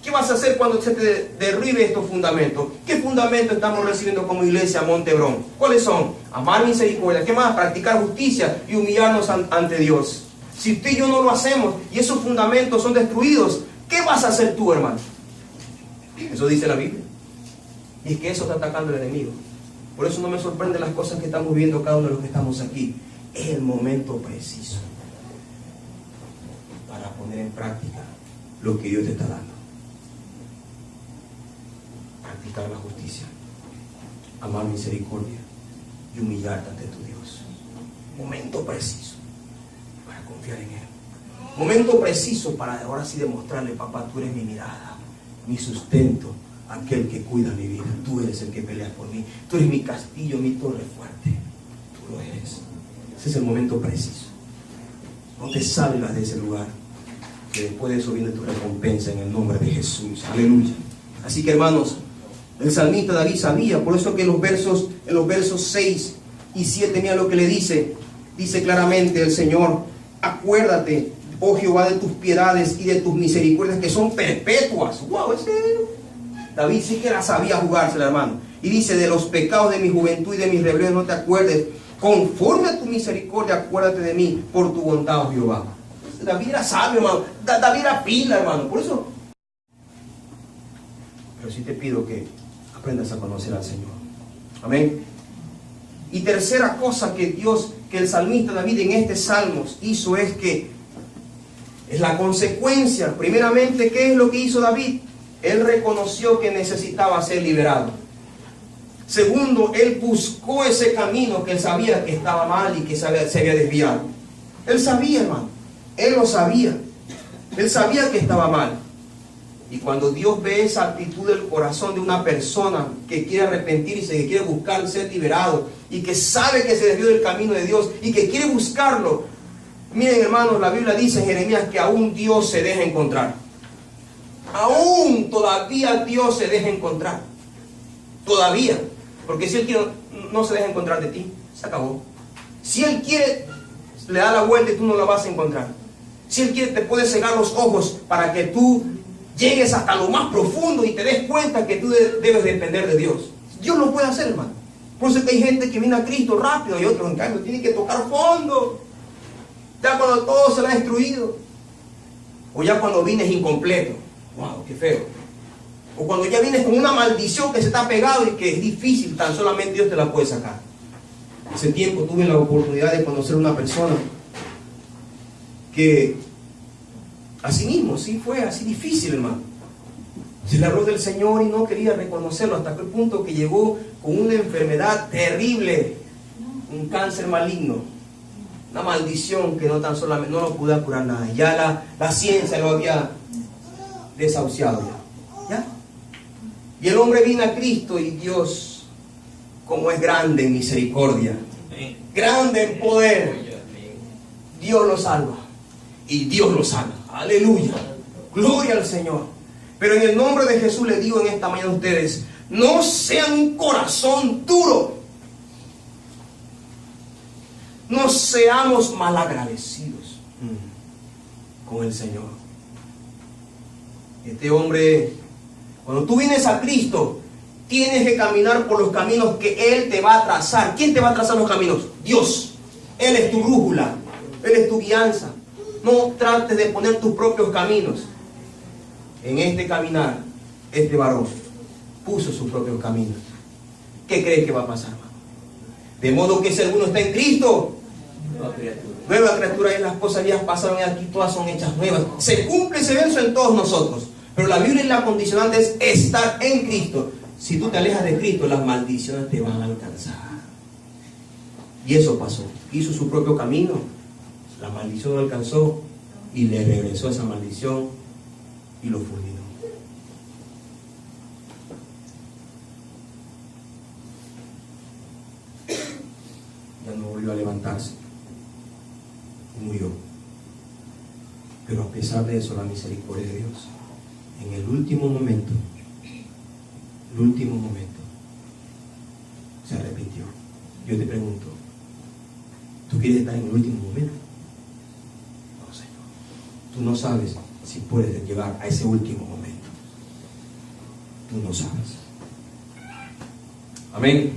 A: ¿Qué vas a hacer cuando se te derribe estos fundamentos? ¿Qué fundamentos estamos recibiendo como iglesia Montebrón? ¿Cuáles son? Amar misericordia. ¿Qué más? Practicar justicia y humillarnos ante Dios. Si usted y yo no lo hacemos y esos fundamentos son destruidos, ¿qué vas a hacer tú, hermano? Eso dice la Biblia. Y es que eso está atacando el enemigo. Por eso no me sorprenden las cosas que estamos viendo cada uno de los que estamos aquí. Es el momento preciso para poner en práctica lo que Dios te está dando. Practicar la justicia, amar misericordia y humillarte ante tu Dios. Momento preciso para confiar en Él. Momento preciso para ahora sí demostrarle, papá, tú eres mi mirada, mi sustento, aquel que cuida mi vida. Tú eres el que pelea por mí. Tú eres mi castillo, mi torre fuerte. Tú lo eres. Ese es el momento preciso. No te salgas de ese lugar, que después de eso viene tu recompensa en el nombre de Jesús. Aleluya. Así que, hermanos, el salmista David sabía, por eso que en los versos 6 y 7, mira lo que le dice. Dice claramente el Señor, acuérdate, oh Jehová, de tus piedades y de tus misericordias que son perpetuas. Wow, David sí que la sabía jugársela, hermano. Y dice, de los pecados de mi juventud y de mis rebeliones no te acuerdes. Conforme a tu misericordia, acuérdate de mí por tu bondad, oh Jehová. David era sabio, hermano. David era pila, hermano. Por eso. Pero sí te pido que aprendas a conocer al Señor. Amén. Y tercera cosa que el salmista David en este Salmos hizo es que es la consecuencia. Primeramente, ¿qué es lo que hizo David? Él reconoció que necesitaba ser liberado. Segundo, él buscó ese camino que él sabía que estaba mal y que se había desviado. Él sabía, hermano. Él lo sabía. Él sabía que estaba mal. Y cuando Dios ve esa actitud del corazón de una persona que quiere arrepentirse, que quiere buscar ser liberado y que sabe que se desvió del camino de Dios y que quiere buscarlo, miren, hermanos, la Biblia dice en Jeremías que aún Dios se deja encontrar. Aún todavía Dios se deja encontrar. Todavía. Porque si Él quiere, no se deja encontrar de ti. Se acabó. Si Él quiere, le da la vuelta y tú no la vas a encontrar. Si Él quiere, te puede cegar los ojos para que tú llegues hasta lo más profundo y te des cuenta que tú debes depender de Dios. Dios lo puede hacer, hermano. Por eso es que hay gente que viene a Cristo rápido y otros, en cambio, tienen que tocar fondo. Ya cuando todo se lo ha destruido. O ya cuando vienes incompleto. Wow, qué feo. O cuando ya vienes con una maldición que se está pegado y que es difícil, tan solamente Dios te la puede sacar. Hace tiempo tuve la oportunidad de conocer a una persona que así mismo, sí fue así difícil, hermano. Se le habló del Señor y no quería reconocerlo, hasta el punto que llegó con una enfermedad terrible, un cáncer maligno, una maldición que no tan solamente no lo pudo curar nada. Ya la ciencia lo había desahuciado ya. Y el hombre vino a Cristo y Dios, como es grande en misericordia, grande en poder, Dios lo salva. Y Dios lo sana. Aleluya. Gloria al Señor. Pero en el nombre de Jesús les digo en esta mañana a ustedes, No sean un corazón duro. No seamos malagradecidos con el Señor. Este hombre, cuando tú vienes a Cristo, tienes que caminar por los caminos que Él te va a trazar. ¿Quién te va a trazar los caminos? Dios. Él es tu brújula. Él es tu guianza. No trates de poner tus propios caminos. En este caminar, este varón puso sus propios caminos. ¿Qué crees que va a pasar, hermano? De modo que si alguno está en Cristo, nueva criatura, y las cosas viejas pasaron y aquí todas son hechas nuevas. Se cumple ese verso en todos nosotros. Pero la Biblia, en la condicionante, es estar en Cristo. Si tú te alejas de Cristo, las maldiciones te van a alcanzar. Y eso pasó. Hizo su propio camino. La maldición lo alcanzó y le regresó esa maldición y lo fulminó. Ya no volvió a levantarse y murió. Pero a pesar de eso, la misericordia de Dios, en el último momento, se arrepintió. Yo te pregunto, ¿tú quieres estar en el último momento? No, Señor. Tú no sabes si puedes llegar a ese último momento. Tú no sabes. Amén.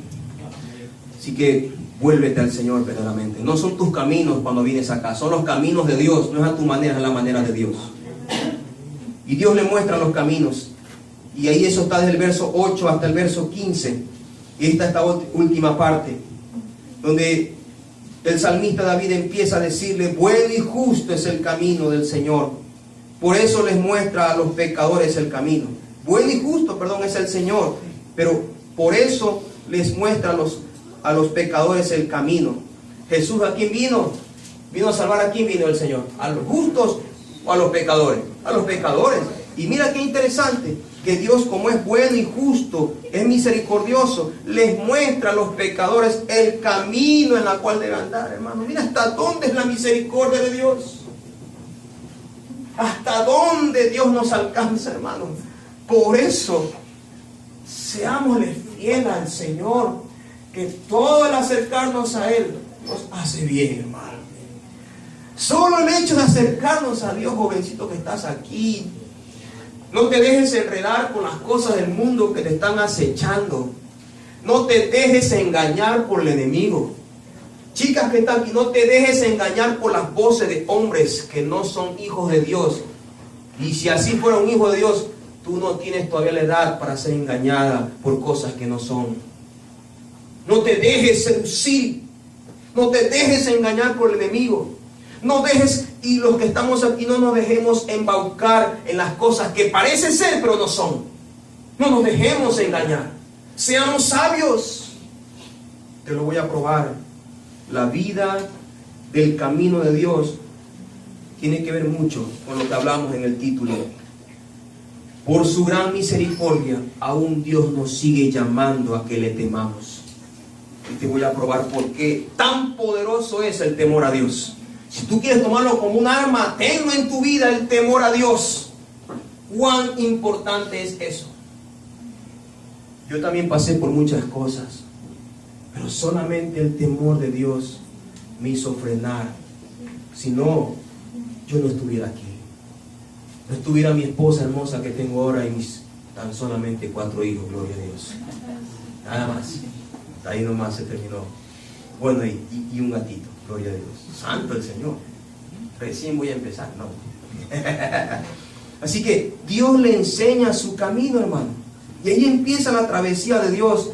A: Así que vuélvete al Señor verdaderamente. No son tus caminos cuando vienes acá, son los caminos de Dios. No es a tu manera, es la manera de Dios. Y Dios le muestra los caminos. Y ahí eso está desde el verso 8 hasta el verso 15. Y esta última parte, donde el salmista David empieza a decirle: bueno y justo es el camino del Señor. Por eso les muestra a los pecadores el camino. Bueno y justo, es el Señor. Pero por eso les muestra a los pecadores el camino. Jesús, ¿a quién vino? Vino a salvar. ¿A quién vino el Señor? ¿A los justos o a los pecadores? A los pecadores. Y mira qué interesante, que Dios, como es bueno y justo, es misericordioso, les muestra a los pecadores el camino en el cual deben andar, hermano. Mira hasta dónde es la misericordia de Dios. Hasta dónde Dios nos alcanza, hermano. Por eso, seámosle fiel al Señor, que todo el acercarnos a Él nos hace bien, hermano. Solo el hecho de acercarnos a Dios, jovencito que estás aquí, no te dejes enredar con las cosas del mundo que te están acechando. No te dejes engañar por el enemigo. Chicas que están aquí, no te dejes engañar por las voces de hombres que no son hijos de Dios. Y si así fuera un hijo de Dios, tú no tienes todavía la edad para ser engañada por cosas que no son. No te dejes seducir. No te dejes engañar por el enemigo. No dejes, y los que estamos aquí, no nos dejemos embaucar en las cosas que parecen ser, pero no son. No nos dejemos engañar. Seamos sabios. Te lo voy a probar. La vida del camino de Dios tiene que ver mucho con lo que hablamos en el título. Por su gran misericordia, aún Dios nos sigue llamando a que le temamos. Y te voy a probar por qué tan poderoso es el temor a Dios. Si tú quieres tomarlo como un arma, tenlo en tu vida, el temor a Dios. ¿Cuán importante es eso? Yo también pasé por muchas cosas, pero solamente el temor de Dios me hizo frenar. Si no, yo no estuviera aquí. No estuviera mi esposa hermosa que tengo ahora y mis tan solamente 4 hijos, gloria a Dios. Nada más. Ahí nomás se terminó. Bueno, y un gatito, gloria a Dios. Santo el Señor. Recién voy a empezar, ¿no? Así que Dios le enseña su camino, hermano. Y ahí empieza la travesía de Dios,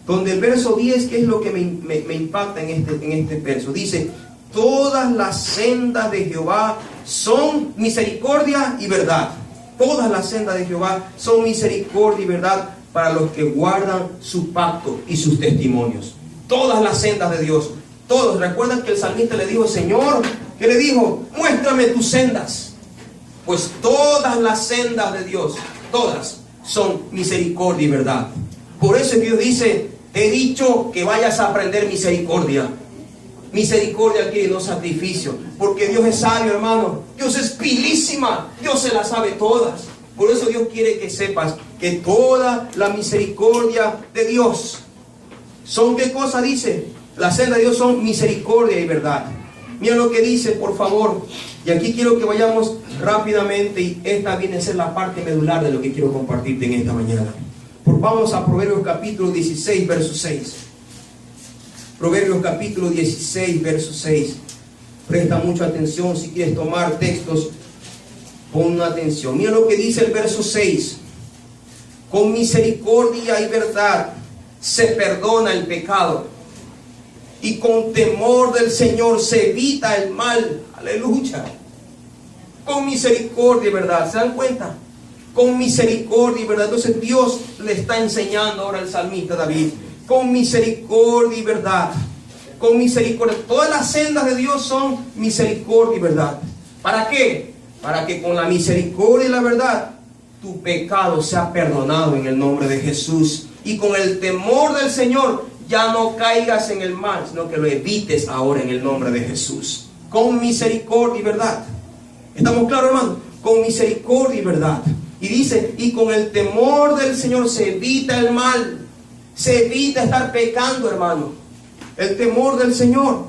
A: donde el verso 10, que es lo que me impacta en este verso, dice: todas las sendas de Jehová son misericordia y verdad. Todas las sendas de Jehová son misericordia y verdad para los que guardan su pacto y sus testimonios. Todas las sendas de Dios. Todos. ¿Recuerdan que el salmista le dijo: Señor, ¿qué le dijo? Muéstrame tus sendas. Pues todas las sendas de Dios, todas, son misericordia y verdad. Por eso Dios dice: he dicho que vayas a aprender misericordia. Misericordia quiere no sacrificio, porque Dios es sabio, hermano. Dios es pilísima. Dios se las sabe todas. Por eso Dios quiere que sepas que toda la misericordia de Dios son, ¿qué cosa dice? La senda de Dios son misericordia y verdad. Mira lo que dice, por favor. Y aquí quiero que vayamos rápidamente, y esta viene a ser la parte medular de lo que quiero compartirte en esta mañana. Vamos a Proverbios capítulo 16, verso 6. Proverbios capítulo 16, verso 6. Presta mucha atención si quieres tomar textos. Pon atención. Mira lo que dice el verso 6. Con misericordia y verdad se perdona el pecado, y con temor del Señor se evita el mal. Aleluya. Con misericordia y verdad. ¿Se dan cuenta? Con misericordia y verdad. Entonces Dios le está enseñando ahora al salmista David. Con misericordia y verdad. Con misericordia. Todas las sendas de Dios son misericordia y verdad. ¿Para qué? Para que con la misericordia y la verdad tu pecado sea perdonado en el nombre de Jesús. Y con el temor del Señor ya no caigas en el mal, sino que lo evites ahora en el nombre de Jesús. Con misericordia y verdad. ¿Estamos claros, hermano? Con misericordia y verdad. Y dice, y con el temor del Señor se evita el mal. Se evita estar pecando, hermano. El temor del Señor.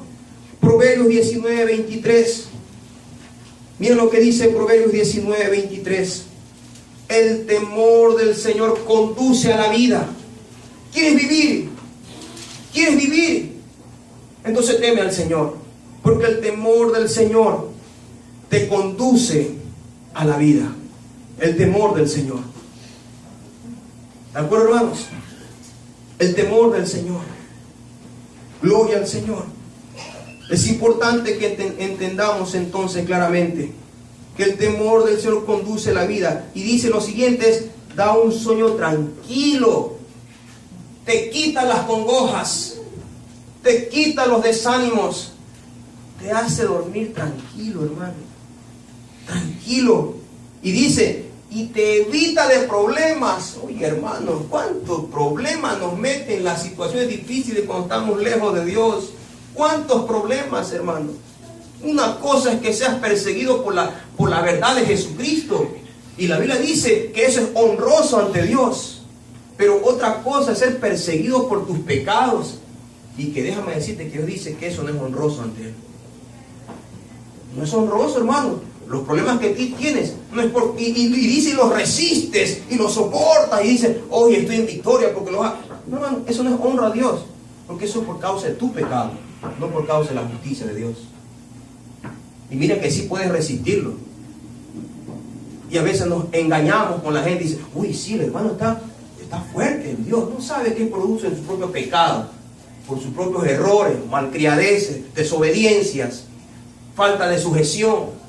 A: Proverbios 19, 23. Miren lo que dice Proverbios 19, 23. El temor del Señor conduce a la vida. ¿Quieres vivir? ¿Quieres vivir? Entonces teme al Señor. Porque el temor del Señor te conduce a la vida. El temor del Señor. ¿De acuerdo, hermanos? El temor del Señor. Gloria al Señor. Es importante que entendamos entonces claramente que el temor del Señor conduce la vida. Y dice lo siguiente: da un sueño tranquilo, te quita las congojas, te quita los desánimos, te hace dormir tranquilo, hermano, tranquilo. Y dice, y te evita de problemas. Oye, hermano, ¿cuántos problemas nos meten en las situaciones difíciles cuando estamos lejos de Dios? ¿Cuántos problemas, hermano? Una cosa es que seas perseguido por la verdad de Jesucristo. Y la Biblia dice que eso es honroso ante Dios. Pero otra cosa es ser perseguido por tus pecados. Y que déjame decirte que Dios dice que eso no es honroso ante Él. No es honroso, hermano. Los problemas que tú tienes no es por, y dice, y los resistes y los soportas y dices, hoy estoy en victoria porque los hago. No, hermano, eso no es honra a Dios. Porque eso es por causa de tu pecado, no por causa de la justicia de Dios. Y mira que sí puedes resistirlo. Y a veces nos engañamos con la gente y dice, uy, sí, el hermano está fuerte en Dios. No sabe qué produce en su propio pecado, por sus propios errores, malcriadeces, desobediencias, falta de sujeción.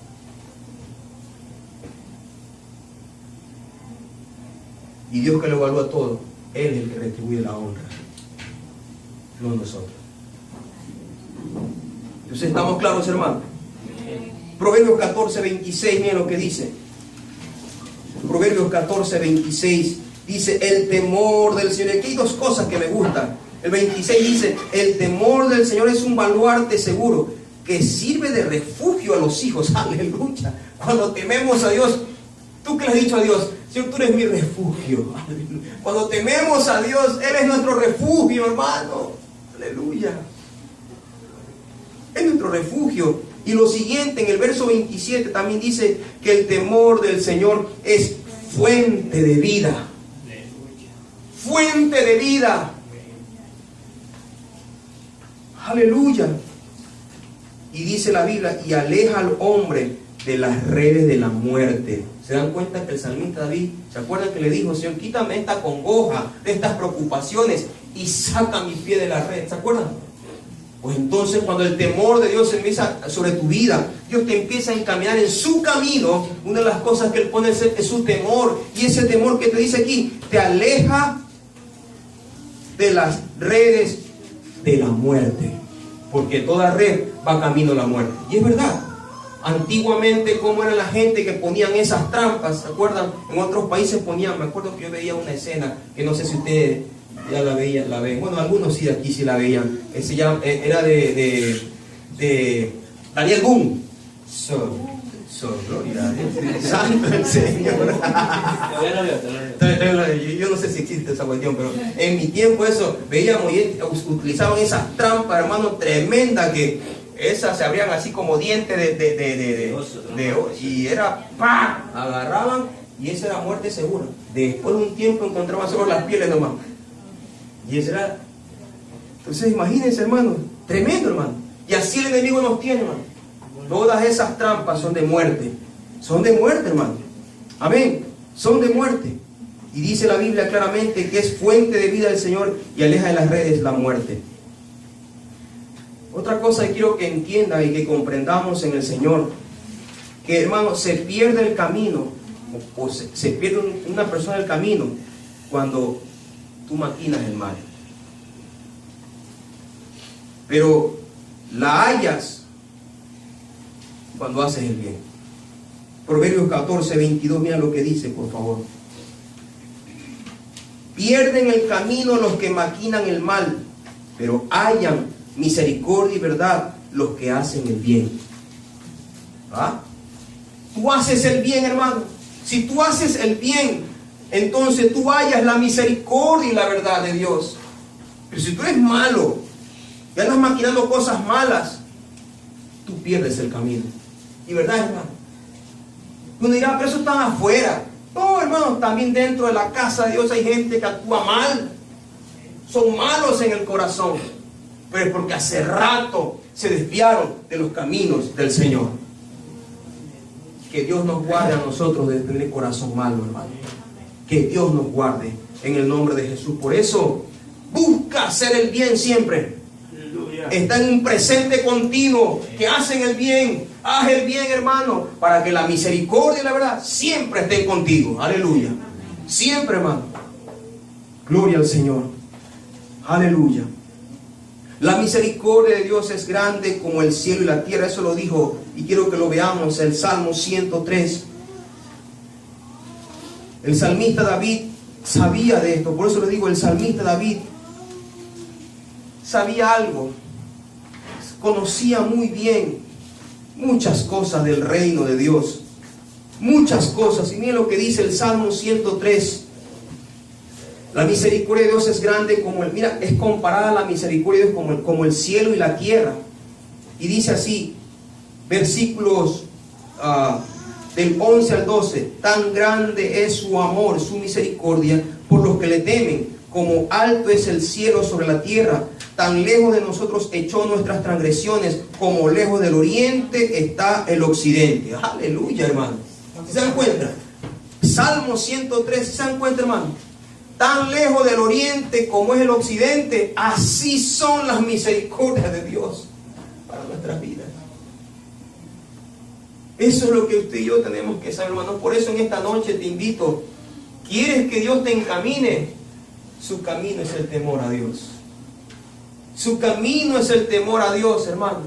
A: Y Dios, que lo evalúa todo, Él es el que retribuye la honra, no nosotros. Entonces, ¿estamos claros, hermanos? Proverbios 14, 26, miren lo que dice. Proverbios 14, 26 dice, el temor del Señor. Aquí hay dos cosas que me gustan. El 26 dice, el temor del Señor es un baluarte seguro que sirve de refugio a los hijos. Aleluya. Cuando tememos a Dios, ¿tú qué le has dicho a Dios? Señor, tú eres mi refugio. Aleluya. Cuando tememos a Dios, Él es nuestro refugio, hermano. Aleluya. Es nuestro refugio. Y lo siguiente, en el verso 27 también dice que el temor del Señor es fuente de vida. Fuente de vida. Aleluya. Y dice la Biblia, y aleja al hombre de las redes de la muerte. ¿Se dan cuenta que el salmista David, se acuerdan que le dijo, Señor, quítame esta congoja, de estas preocupaciones, y saca mi pie de la red? ¿Se acuerdan? Pues entonces, cuando el temor de Dios empieza sobre tu vida, Dios te empieza a encaminar en su camino. Una de las cosas que Él pone es su temor. Y ese temor que te dice aquí, te aleja de las redes de la muerte. Porque toda red va camino a la muerte. Y es verdad. Antiguamente, ¿cómo era la gente que ponían esas trampas? ¿Se acuerdan? En otros países ponían, me acuerdo que yo veía una escena, que no sé si ustedes ya la ven. Bueno, algunos sí de aquí sí la veían. Era de Daniel Boone. Gloria a Dios. Santo el Señor. Yo no sé si existe esa cuestión, pero en mi tiempo eso veíamos y utilizaban esas trampas, hermano, tremendas, que esas se abrían así como dientes y era ¡pah! Agarraban y esa era muerte segura. Después de un tiempo encontraban solo las pieles nomás. Y esa era. Entonces imagínense, hermano, tremendo, hermano. Y así el enemigo nos tiene, hermano. Todas esas trampas son de muerte. Son de muerte, hermano. Amén. Son de muerte. Y dice la Biblia claramente que es fuente de vida del Señor y aleja de las redes la muerte. Otra cosa que quiero que entiendan y que comprendamos en el Señor, que, hermano, se pierde el camino, o se pierde una persona el camino cuando tú maquinas el mal. Pero la hallas cuando haces el bien. Proverbios 14, 22, mira lo que dice, por favor. Pierden el camino los que maquinan el mal, pero hallan misericordia y verdad los que hacen el bien. ¿Ah? Tú haces el bien, hermano. Si tú haces el bien, entonces tú hallas la misericordia y la verdad de Dios. Pero si tú eres malo y andas maquinando cosas malas, tú pierdes el camino. ¿Y verdad, hermano? Uno dirá, pero eso está afuera. No, hermano, también dentro de la casa de Dios hay gente que actúa mal. Son malos en el corazón. Pero es porque hace rato se desviaron de los caminos del Señor. Que Dios nos guarde a nosotros de tener corazón malo, hermano. Que Dios nos guarde en el nombre de Jesús. Por eso, busca hacer el bien siempre. Está en un presente continuo, que hacen el bien. Haz el bien, hermano, para que la misericordia y la verdad siempre estén contigo. Aleluya. Siempre, hermano. Gloria al Señor. Aleluya. La misericordia de Dios es grande como el cielo y la tierra. Eso lo dijo, y quiero que lo veamos, el Salmo 103. El salmista David sabía de esto. Por eso le digo, el salmista David sabía algo. Conocía muy bien muchas cosas del reino de Dios. Muchas cosas. Y miren lo que dice el Salmo 103. La misericordia de Dios es grande como el... Mira, es comparada la misericordia de Dios como el cielo y la tierra. Y dice así, versículos del 11 al 12. Tan grande es su amor, su misericordia por los que le temen, como alto es el cielo sobre la tierra. Tan lejos de nosotros echó nuestras transgresiones, como lejos del oriente está el occidente. Aleluya, hermano. ¿Se dan cuenta? Salmo 103, ¿se dan cuenta, hermano? Tan lejos del oriente como es el occidente, así son las misericordias de Dios para nuestras vidas. Eso es lo que usted y yo tenemos que saber, hermano. Por eso en esta noche te invito. ¿Quieres que Dios te encamine? Su camino es el temor a Dios. Su camino es el temor a Dios, hermano.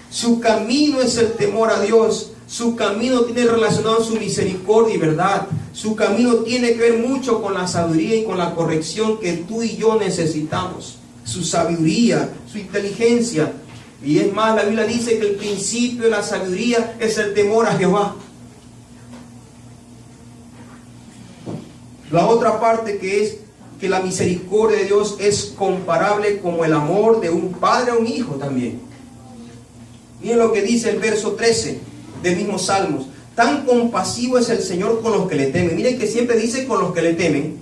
A: Su camino es el temor a Dios. Su camino tiene relacionado su misericordia y verdad. Su camino tiene que ver mucho con la sabiduría y con la corrección que tú y yo necesitamos. Su sabiduría, su inteligencia. Y es más, la Biblia dice que el principio de la sabiduría es el temor a Jehová. La otra parte que es que la misericordia de Dios es comparable como el amor de un padre a un hijo también. Miren lo que dice el verso 13 del mismo Salmos. Tan compasivo es el Señor con los que le temen. Miren que siempre dice con los que le temen,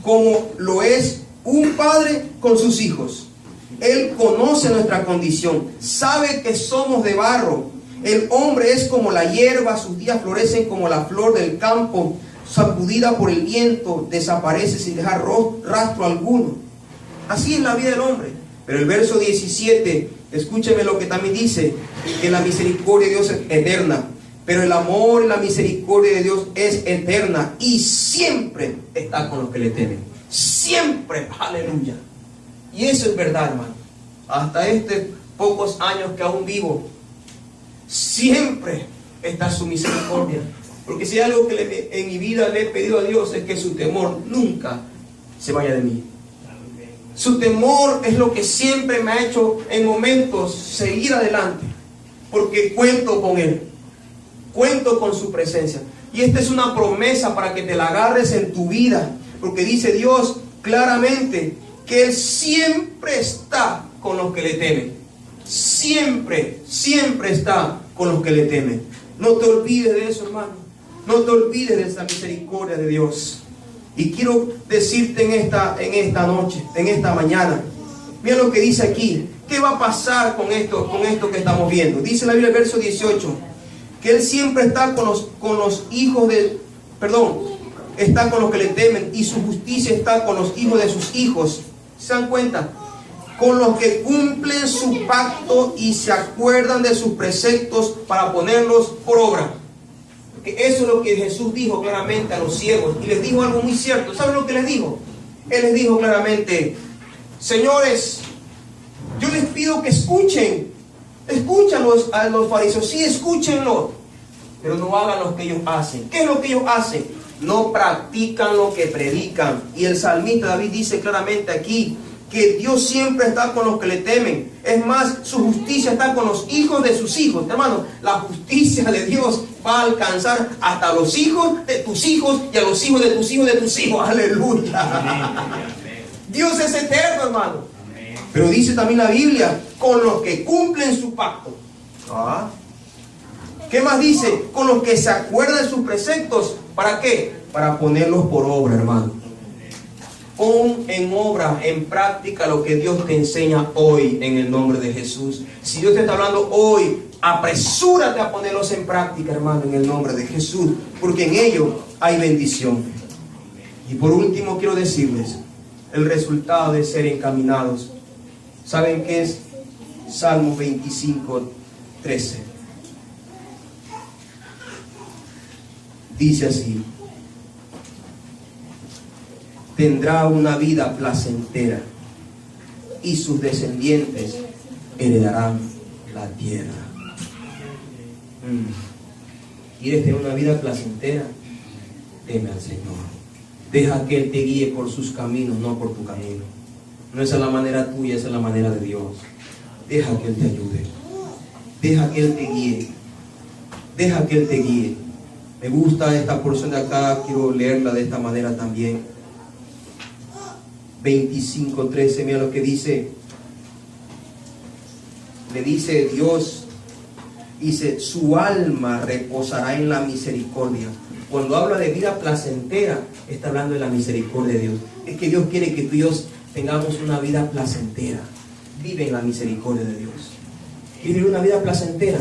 A: como lo es un padre con sus hijos. Él conoce nuestra condición, sabe que somos de barro. El hombre es como la hierba, sus días florecen como la flor del campo. Sacudida por el viento, desaparece sin dejar rastro alguno. Así es la vida del hombre. Pero el verso 17, escúcheme lo que también dice, que la misericordia de Dios es eterna. Pero el amor y la misericordia de Dios es eterna y siempre está con los que le temen. Siempre, aleluya. Y eso es verdad, hermano. Hasta pocos años que aún vivo, siempre está su misericordia. Porque si hay algo que en mi vida le he pedido a Dios es que su temor nunca se vaya de mí. Su temor es lo que siempre me ha hecho en momentos seguir adelante. Porque cuento con Él. Cuento con su presencia. Y esta es una promesa para que te la agarres en tu vida. Porque dice Dios claramente que Él siempre está con los que le temen. Siempre, siempre está con los que le temen. No te olvides de eso, hermano. No te olvides de esa misericordia de Dios. Y quiero decirte en esta noche, en esta mañana, mira lo que dice aquí. ¿Qué va a pasar con esto que estamos viendo? Dice la Biblia, el verso 18, que Él siempre está con los hijos de, está con los que le temen, y su justicia está con los hijos de sus hijos. ¿Se dan cuenta? Con los que cumplen su pacto y se acuerdan de sus preceptos para ponerlos por obra. Porque eso es lo que Jesús dijo claramente a los ciegos. Y les dijo algo muy cierto. ¿Saben lo que les dijo? Él les dijo claramente: señores, yo les pido que escuchen a los fariseos. Sí, escúchenlo, pero no hagan lo que ellos hacen. ¿Qué es lo que ellos hacen? No practican lo que predican. Y el salmista David dice claramente aquí que Dios siempre está con los que le temen. Es más, su justicia está con los hijos de sus hijos. Hermano, la justicia de Dios va a alcanzar hasta los hijos de tus hijos y a los hijos de tus hijos de tus hijos. Aleluya. Dios es eterno, hermano. Pero dice también la Biblia, con los que cumplen su pacto. ¿Qué más dice? Con los que se acuerdan de sus preceptos. ¿Para qué? Para ponerlos por obra, hermano. Pon en obra, en práctica lo que Dios te enseña hoy en el nombre de Jesús. Si Dios te está hablando hoy, apresúrate a ponerlos en práctica, hermano, en el nombre de Jesús, porque en ello hay bendición. Y por último quiero decirles el resultado de ser encaminados. ¿Saben qué es? Salmo 25, 13. Dice así: tendrá una vida placentera y sus descendientes heredarán la tierra. ¿Quieres tener una vida placentera? Teme al Señor. Deja que Él te guíe por sus caminos, no por tu camino. No esa es la manera tuya, esa es la manera de Dios. Deja que Él te ayude. Deja que Él te guíe. Deja que Él te guíe. Me gusta esta porción de acá, quiero leerla de esta manera también. 25:13, mira lo que dice. Le dice Dios, dice, su alma reposará en la misericordia. Cuando habla de vida placentera, está hablando de la misericordia de Dios. Es que Dios quiere que tú y yo tengamos una vida placentera. Vive en la misericordia de Dios. ¿Quieres vivir una vida placentera?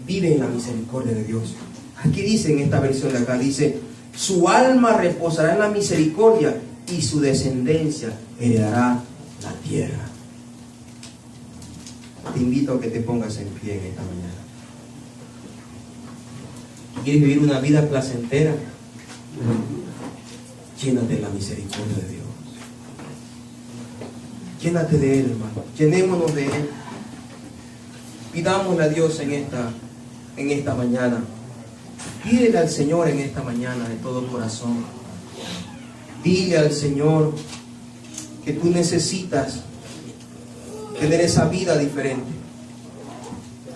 A: Vive en la misericordia de Dios. Aquí dice, en esta versión de acá, dice, su alma reposará en la misericordia y su descendencia heredará la tierra. Te invito a que te pongas en pie en esta mañana. ¿Quieres vivir una vida placentera? Llénate de la misericordia de Dios. Llénate de Él, hermano. Llenémonos de Él. Pidámosle a Dios en esta mañana. Pídele al Señor en esta mañana de todo corazón. Dile al Señor que tú necesitas tener esa vida diferente.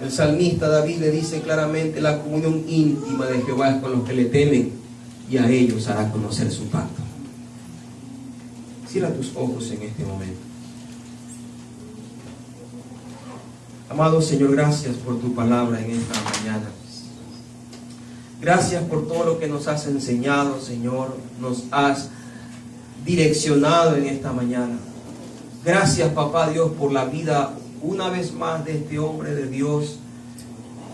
A: El salmista David le dice claramente: la comunión íntima de Jehová es con los que le temen, y a ellos hará conocer su pacto. Cierra tus ojos en este momento. Amado Señor, gracias por tu palabra en esta mañana. Gracias por todo lo que nos has enseñado, Señor. Nos has direccionado en esta mañana. Gracias, Papá Dios, por la vida una vez más de este hombre de Dios,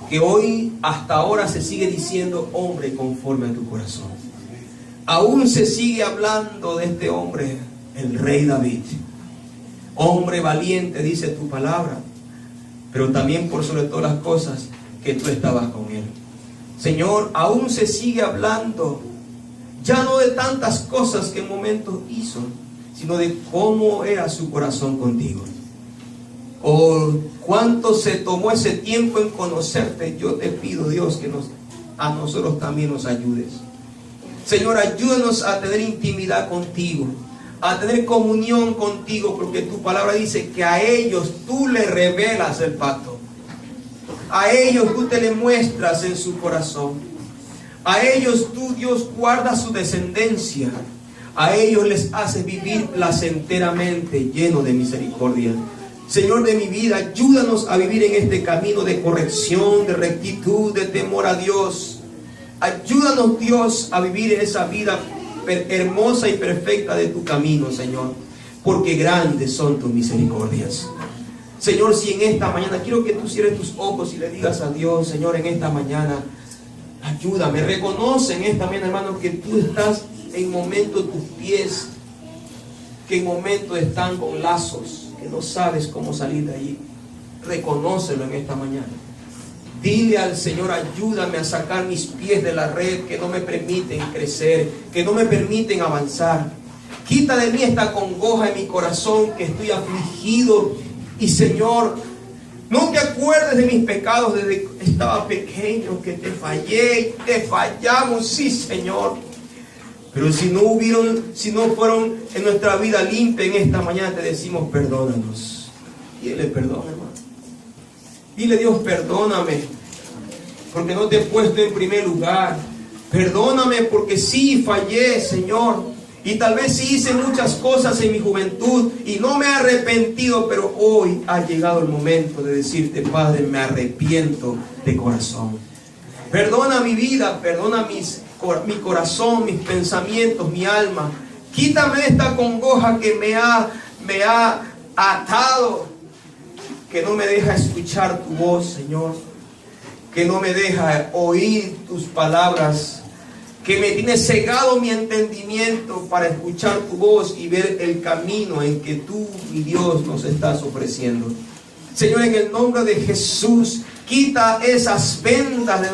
A: que hoy hasta ahora se sigue diciendo hombre conforme a tu corazón. Aún se sigue hablando de este hombre, el rey David. Hombre valiente, dice tu palabra, pero también por sobre todas las cosas que tú estabas con él. Señor, aún se sigue hablando, ya no de tantas cosas que en momentos hizo, sino de cómo era su corazón contigo. O cuánto se tomó ese tiempo en conocerte. Yo te pido, Dios, que a nosotros también nos ayudes. Señor, ayúdanos a tener intimidad contigo, a tener comunión contigo, porque tu palabra dice que a ellos tú les revelas el pacto. A ellos tú te le muestras en su corazón. A ellos tú, Dios, guardas su descendencia. A ellos les haces vivir placenteramente, lleno de misericordia. Señor de mi vida, ayúdanos a vivir en este camino de corrección, de rectitud, de temor a Dios. Ayúdanos, Dios, a vivir en esa vida hermosa y perfecta de tu camino, Señor, porque grandes son tus misericordias. Señor, si en esta mañana quiero que tú cierres tus ojos y le digas a Dios, Señor, en esta mañana, ayúdame. Reconoce en esta mañana, hermano, que tú estás en momentos tus pies, que en momentos están con lazos, que no sabes cómo salir de allí. Reconócelo en esta mañana. Dile al Señor, ayúdame a sacar mis pies de la red que no me permiten crecer, que no me permiten avanzar. Quita de mí esta congoja en mi corazón, que estoy afligido. Y Señor, no te acuerdes de mis pecados desde que estaba pequeño, que te fallé, te fallamos, sí, Señor. Pero si no fueron en nuestra vida limpia en esta mañana, te decimos, perdónanos. Dile perdón, hermano. Dile, Dios, perdóname, porque no te he puesto en primer lugar. Perdóname porque sí fallé, Señor. Y tal vez sí hice muchas cosas en mi juventud y no me he arrepentido, pero hoy ha llegado el momento de decirte, Padre, me arrepiento de corazón. Perdona mi vida, perdona mi corazón, mis pensamientos, mi alma. Quítame esta congoja que me ha atado, que no me deja escuchar tu voz, Señor, que no me deja oír tus palabras, que me tiene cegado mi entendimiento para escuchar tu voz y ver el camino en que tú, mi Dios, nos estás ofreciendo. Señor, en el nombre de Jesús, quita esas vendas de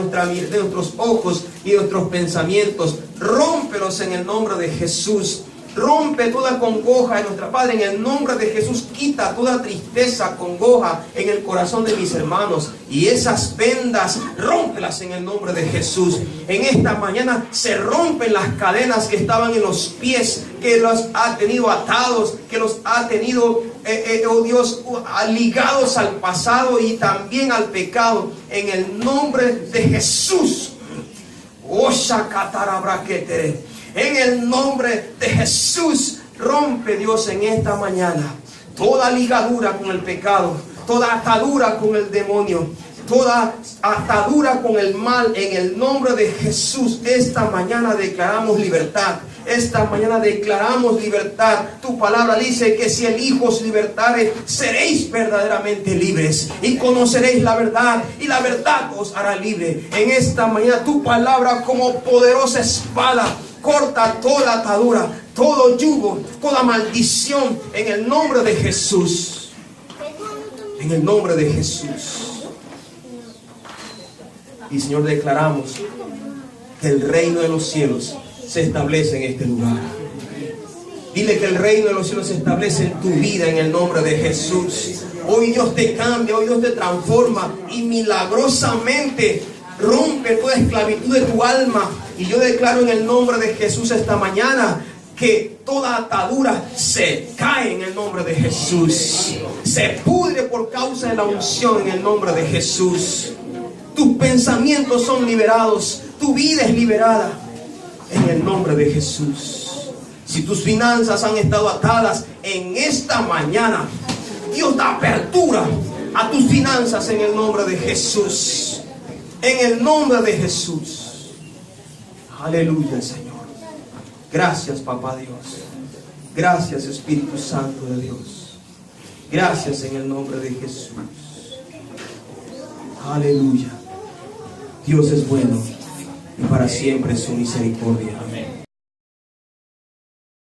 A: nuestros ojos y de nuestros pensamientos. Rómpelos en el nombre de Jesús. Rompe toda congoja de nuestra Padre, en el nombre de Jesús. Quita toda tristeza, congoja en el corazón de mis hermanos. Y esas vendas, rómpelas en el nombre de Jesús. En esta mañana se rompen las cadenas que estaban en los pies, que los ha tenido atados, que los ha tenido, oh Dios, ligados al pasado y también al pecado. En el nombre de Jesús. En el nombre de Jesús, rompe, Dios, en esta mañana toda ligadura con el pecado, toda atadura con el demonio, toda atadura con el mal. En el nombre de Jesús, esta mañana declaramos libertad. Esta mañana declaramos libertad. Tu palabra dice que si el Hijo os libertare, seréis verdaderamente libres y conoceréis la verdad, y la verdad os hará libre. En esta mañana tu palabra, como poderosa espada, corta toda atadura, todo yugo, toda maldición, en el nombre de Jesús. En el nombre de Jesús. Y Señor, declaramos que el reino de los cielos se establece en este lugar. Dile que el reino de los cielos se establece en tu vida en el nombre de Jesús. Hoy Dios te cambia, hoy Dios te transforma y milagrosamente rompe toda esclavitud de tu alma. Y yo declaro en el nombre de Jesús esta mañana que toda atadura se cae en el nombre de Jesús. Se pudre por causa de la unción en el nombre de Jesús. Tus pensamientos son liberados, tu vida es liberada en el nombre de Jesús. Si tus finanzas han estado atadas, en esta mañana Dios da apertura a tus finanzas en el nombre de Jesús. En el nombre de Jesús. Aleluya, Señor. Gracias, Papá Dios. Gracias, Espíritu Santo de Dios. Gracias en el nombre de Jesús. Aleluya. Dios es bueno y para siempre es su misericordia. Amén.